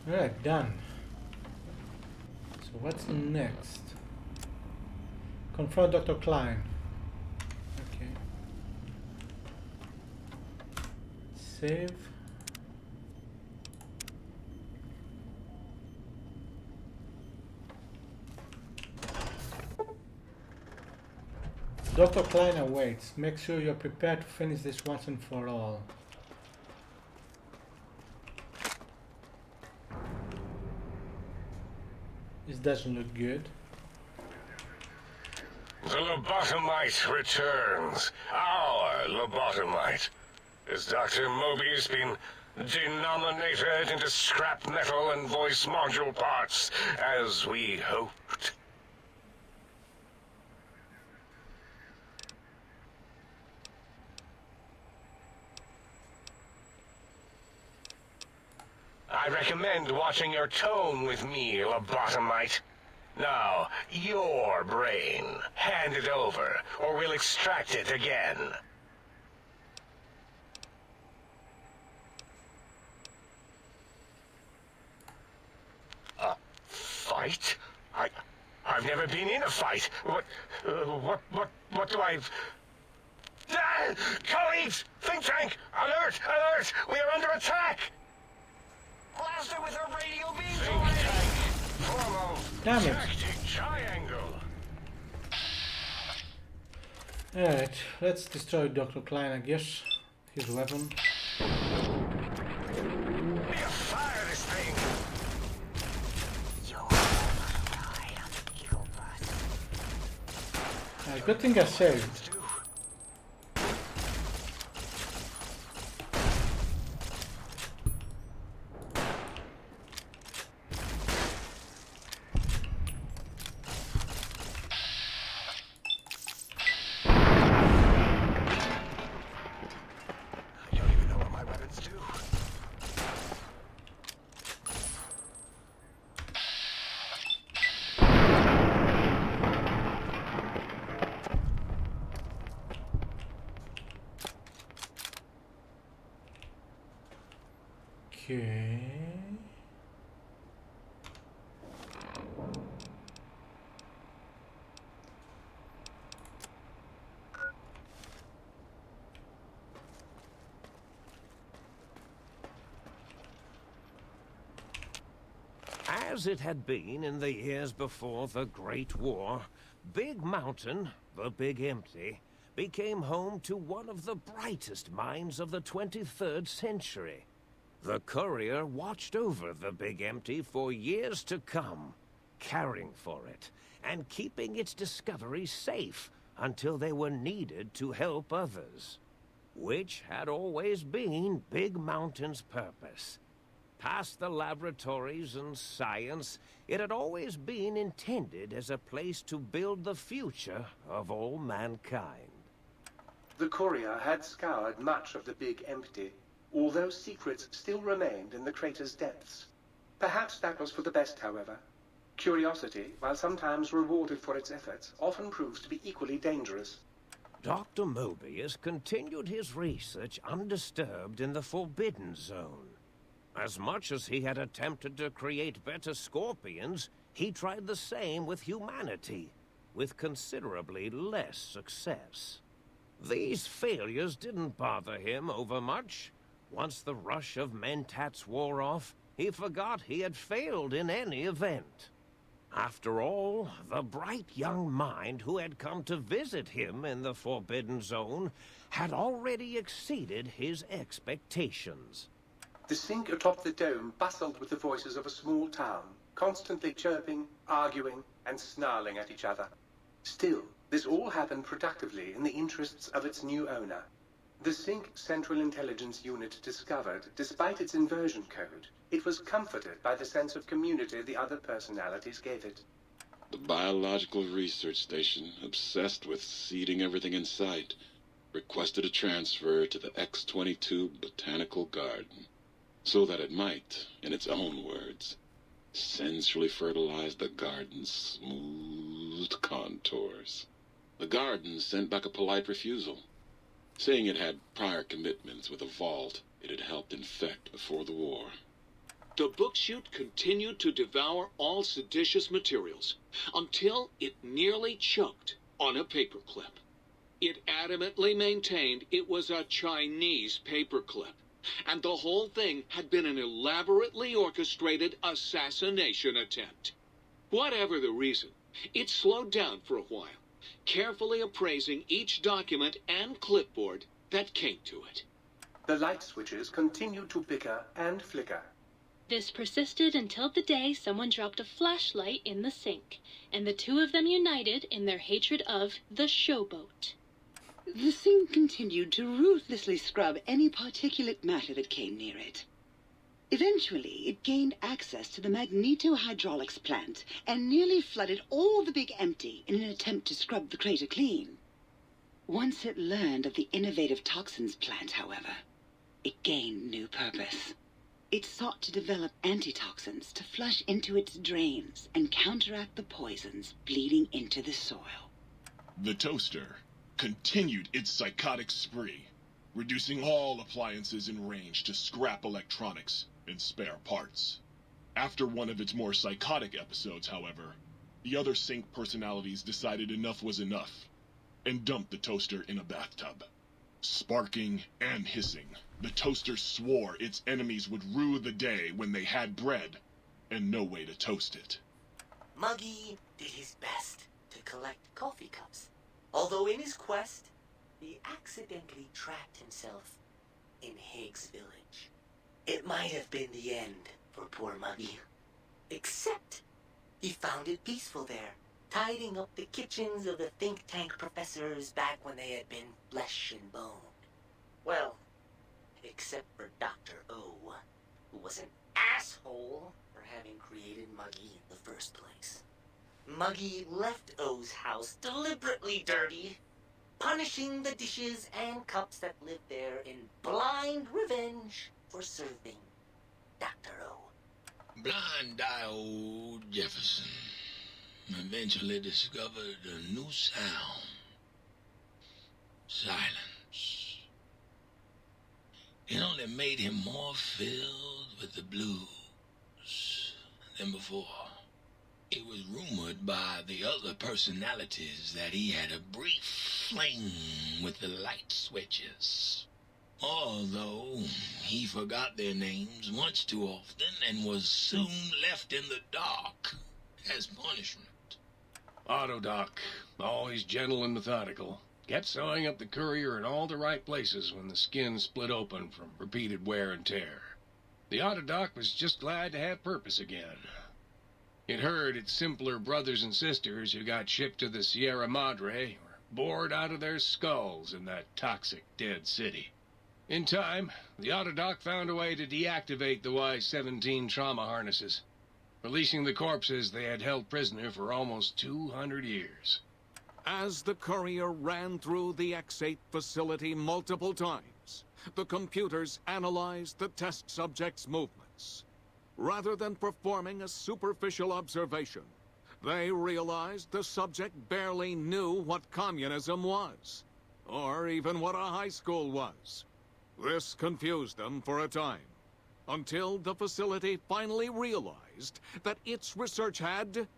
Alright, done. So what's next? Confront Dr. Klein. Okay. Save. Dr. Klein awaits. Make sure you're prepared to finish this once and for all. This doesn't look good. The lobotomite returns. Our lobotomite. Has Dr. Mobius been denominated into scrap metal and voice module parts, as we hoped? I recommend watching your tone with me, lobotomite. Now, your brain. Hand it over, or we'll extract it again. A fight? I've never been in a fight. What do I... Ah! Colleagues! Think tank! Alert! Alert! We are under attack! Blast it with a radio beam! Think tank! Formal Damn it. tactic triangle! Alright, let's destroy Dr. Klein, I guess. His weapon. We fire this thing! You're right on the eagle bus. Good thing I saved. Okay. As it had been in the years before the Great War, Big Mountain, the Big Empty, became home to one of the brightest minds of the 23rd century. The courier watched over the Big Empty for years to come, caring for it and keeping its discoveries safe until they were needed to help others, which had always been Big Mountain's purpose. Past the laboratories and science, it had always been intended as a place to build the future of all mankind. The courier had scoured much of the Big Empty, although secrets still remained in the crater's depths. Perhaps that was for the best, however. Curiosity, while sometimes rewarded for its efforts, often proves to be equally dangerous. Dr. Mobius continued his research undisturbed in the Forbidden Zone. As much as he had attempted to create better scorpions, he tried the same with humanity, with considerably less success. These failures didn't bother him overmuch. Once the rush of mentats wore off, he forgot he had failed in any event. After all, the bright young mind who had come to visit him in the Forbidden Zone had already exceeded his expectations. The sink atop the dome bustled with the voices of a small town, constantly chirping, arguing, and snarling at each other. Still, this all happened productively in the interests of its new owner. The Sync Central Intelligence Unit discovered, despite its inversion code, it was comforted by the sense of community the other personalities gave it. The Biological Research Station, obsessed with seeding everything in sight, requested a transfer to the X-22 Botanical Garden, so that it might, in its own words, sensually fertilize the garden's smooth contours. The garden sent back a polite refusal, saying it had prior commitments with a vault it had helped infect before the war. The book chute continued to devour all seditious materials until it nearly choked on a paperclip. It adamantly maintained it was a Chinese paperclip, and the whole thing had been an elaborately orchestrated assassination attempt. Whatever the reason, it slowed down for a while, carefully appraising each document and clipboard that came to it. The light switches continued to bicker and flicker. This persisted until the day someone dropped a flashlight in the sink, and the two of them united in their hatred of the showboat. The sink continued to ruthlessly scrub any particulate matter that came near it. Eventually, it gained access to the magneto-hydraulics plant and nearly flooded all the big empty in an attempt to scrub the crater clean. Once it learned of the innovative toxins plant, however, it gained new purpose. It sought to develop antitoxins to flush into its drains and counteract the poisons bleeding into the soil. The toaster continued its psychotic spree, reducing all appliances in range to scrap electronics and spare parts. After one of its more psychotic episodes, however, the other sink personalities decided enough was enough and dumped the toaster in a bathtub. Sparking and hissing, the toaster swore its enemies would rue the day when they had bread and no way to toast it. Muggy did his best to collect coffee cups, although in his quest, he accidentally trapped himself in Higgs Village. It might have been the end for poor Muggy, except he found it peaceful there, tidying up the kitchens of the think tank professors back when they had been flesh and bone. Well, except for Dr. O, who was an asshole for having created Muggy in the first place. Muggy left O's house deliberately dirty, punishing the dishes and cups that lived there in blind revenge for serving Dr. O. Blind-eye old Jefferson eventually discovered a new sound. Silence. It only made him more filled with the blues than before. It was rumored by the other personalities that he had a brief fling with the light switches. Although he forgot their names much too often and was soon left in the dark as punishment. Autodoc, always gentle and methodical, kept sewing up the courier in all the right places when the skin split open from repeated wear and tear. The Autodoc was just glad to have purpose again. It heard its simpler brothers and sisters who got shipped to the Sierra Madre were bored out of their skulls in that toxic, dead city. In time, the Autodoc found a way to deactivate the Y-17 trauma harnesses, releasing the corpses they had held prisoner for almost 200 years. As the courier ran through the X-8 facility multiple times, the computers analyzed the test subject's movements. Rather than performing a superficial observation, they realized the subject barely knew what communism was, or even what a high school was. This confused them for a time, until the facility finally realized that its research had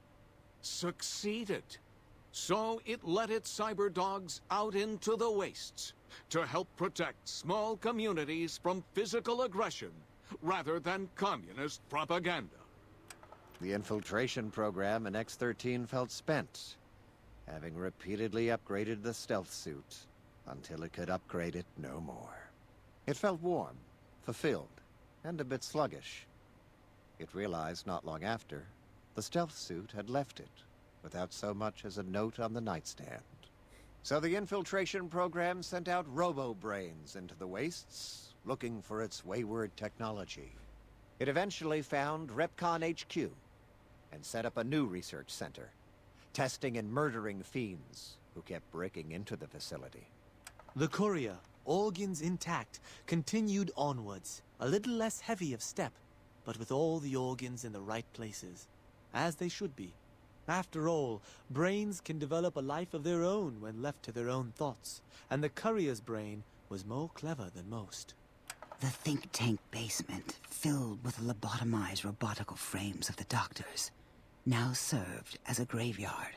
succeeded. So it let its cyber dogs out into the wastes to help protect small communities from physical aggression rather than communist propaganda. The infiltration program in X-13 felt spent, having repeatedly upgraded the stealth suit until it could upgrade it no more. It felt warm, fulfilled, and a bit sluggish. It realized not long after, the stealth suit had left it, without so much as a note on the nightstand. So the infiltration program sent out robo-brains into the wastes, looking for its wayward technology. It eventually found Repcon HQ, and set up a new research center, testing and murdering fiends who kept breaking into the facility. The courier, organs intact, continued onwards, a little less heavy of step, but with all the organs in the right places, as they should be. After all, brains can develop a life of their own when left to their own thoughts, and the courier's brain was more clever than most. The think tank basement, filled with the lobotomized robotical frames of the doctors, now served as a graveyard.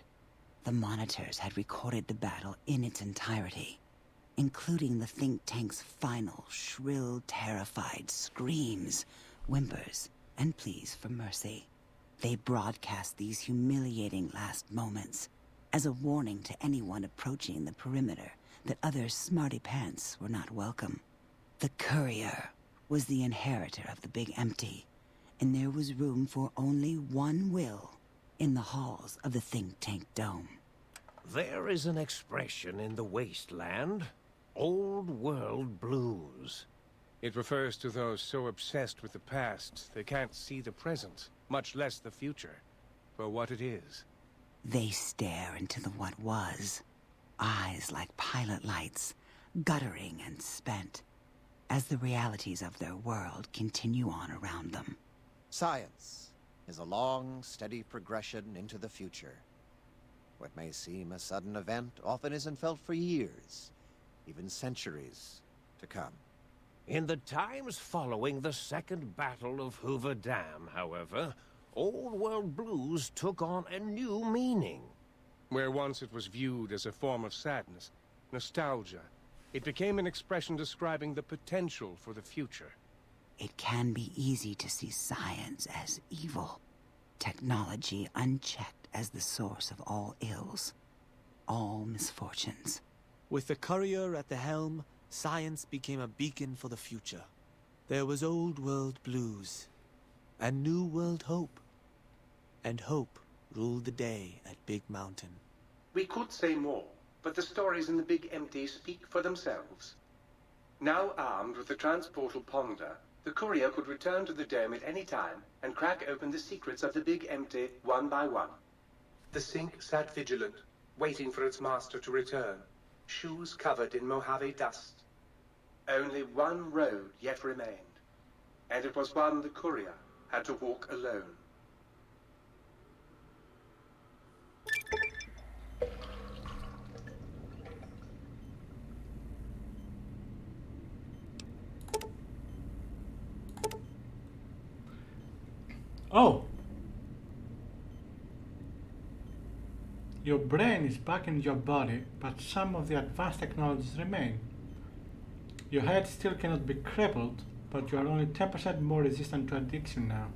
The monitors had recorded the battle in its entirety, including the think tank's final, shrill, terrified screams, whimpers, and pleas for mercy. They broadcast these humiliating last moments as a warning to anyone approaching the perimeter that other smarty pants were not welcome. The courier was the inheritor of the Big Empty, and there was room for only one will in the halls of the think tank dome. There is an expression in the wasteland, old world blues. It refers to those so obsessed with the past they can't see the present, much less the future, for what it is. They stare into the what was, eyes like pilot lights, guttering and spent, as the realities of their world continue on around them. Science is a long, steady progression into the future. What may seem a sudden event often isn't felt for years, even centuries to come. In the times following the Second Battle of Hoover Dam, however, old world blues took on a new meaning. Where once it was viewed as a form of sadness, nostalgia, it became an expression describing the potential for the future. It can be easy to see science as evil, technology unchecked as the source of all ills, all misfortunes. With the courier at the helm, science became a beacon for the future. There was old world blues, and new world hope. And hope ruled the day at Big Mountain. We could say more, but the stories in the Big Empty speak for themselves. Now armed with the transportal ponder, the courier could return to the dome at any time and crack open the secrets of the Big Empty one by one. The sink sat vigilant, waiting for its master to return, shoes covered in Mojave dust. Only one road yet remained, and it was one the courier had to walk alone. Oh! Your brain is back in your body, but some of the advanced technologies remain. Your head still cannot be crippled, but you are only 10% more resistant to addiction now.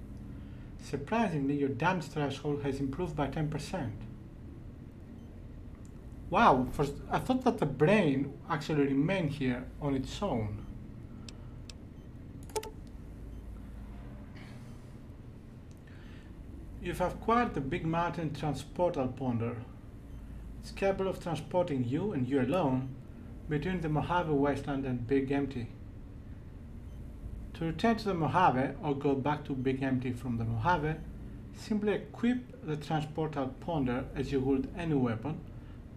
Surprisingly, your damage threshold has improved by 10%. Wow, I thought that the brain actually remained here on its own. You've acquired the Big Mountain Transportal Ponder. It's capable of transporting you, and you alone, between the Mojave Wasteland and Big Empty. To return to the Mojave or go back to Big Empty from the Mojave, simply equip the Transportal Ponder as you would any weapon,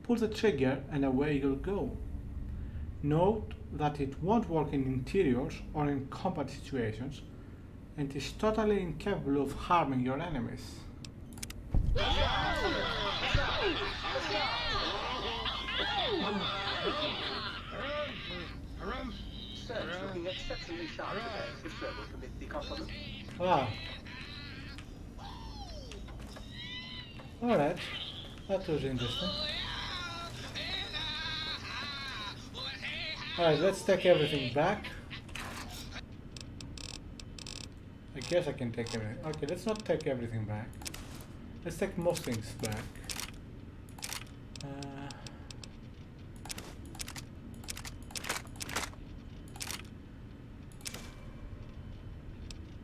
pull the trigger, and away you'll go. Note that it won't work in interiors or in combat situations, and is totally incapable of harming your enemies. Serge looking exceptionally sharp today, if so will permit the compliment. Wow. Alright, that was interesting. Alright, let's take everything back. I guess I can take everything. Okay, let's not take everything back. Let's take most things back.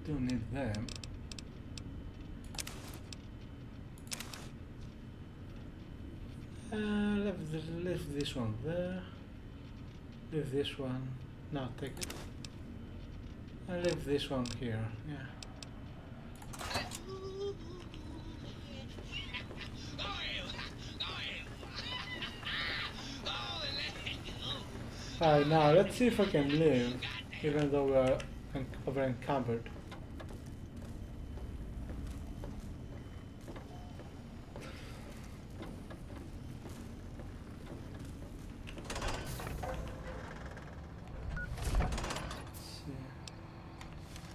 Don't need them. Leave this one there. Leave this one. No, take it. I'll leave this one here. Yeah. Alright, now let's see if I can live, even though we are over encumbered.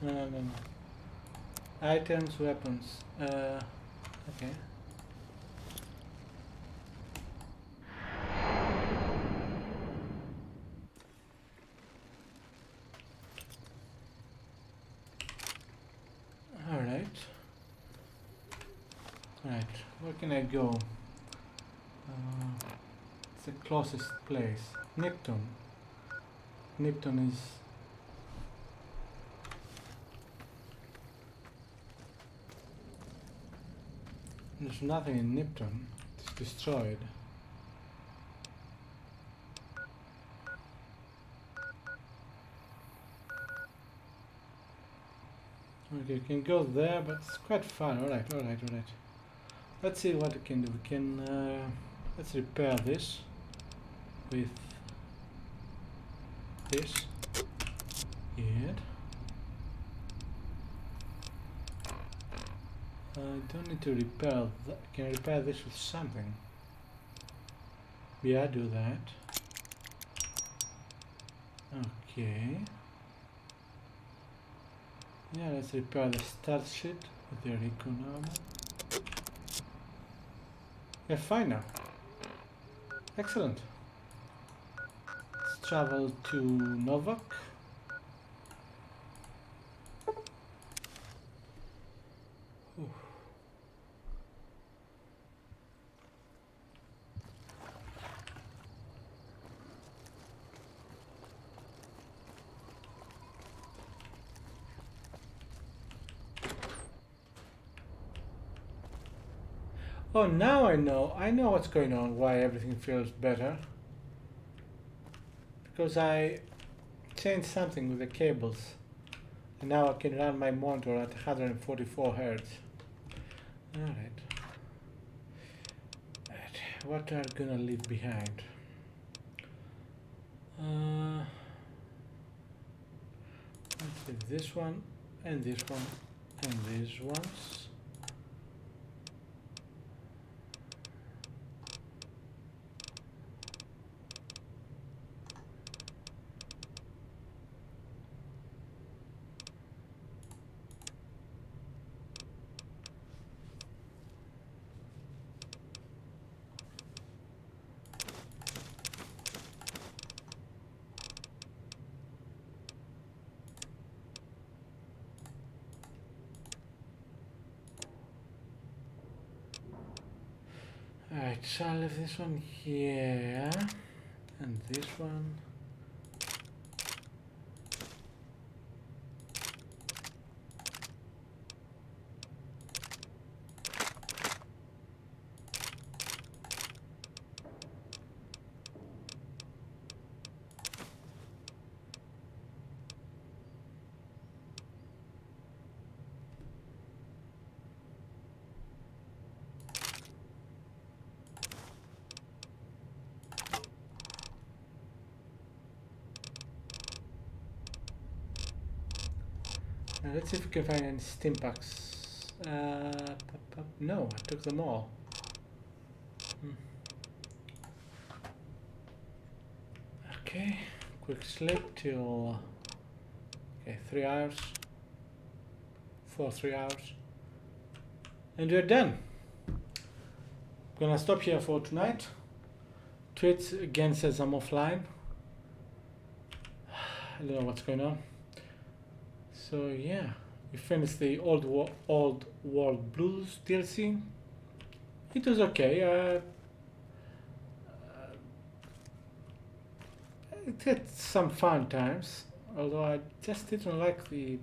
No. Items, weapons. Okay. Alright. Right, where can I go? It's the closest place. Nipton. Nipton is... There's nothing in Nipton. It's destroyed. Okay, you can go there, but it's quite far. Alright. Let's see what we can do. We can... let's repair this with this. Good. I don't need to repair that. Can I repair this with something? Yeah, do that. Okay. Yeah, let's repair the start sheet with the recon armor. Yeah, fine now. Excellent. Let's travel to Novak. Oof. Oh, now I know. I know what's going on, why everything feels better. Because I changed something with the cables. And now I can run my monitor at 144 Hz. Alright. What are we gonna leave behind? Let's leave this one, and this one, and these ones. Alright, so I'll leave this one here, and this one. Now let's see if we can find any stim packs. No, I took them all. Okay, quick sleep till 3 hours. 3 hours. And we're done. Gonna stop here for tonight. Twitch again says I'm offline. I don't know what's going on. So yeah, we finished the Old World Blues DLC. It was okay. It had some fun times, although I just didn't like the...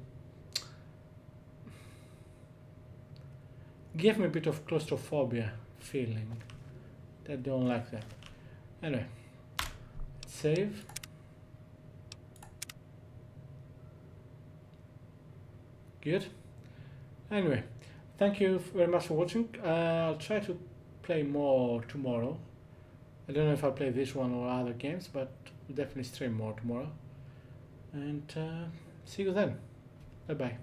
Gave me a bit of claustrophobia feeling. I don't like that. Anyway, save. Good. Anyway, thank you very much for watching. I'll try to play more tomorrow. I don't know if I'll play this one or other games, but we'll definitely stream more tomorrow. And see you then. Bye bye.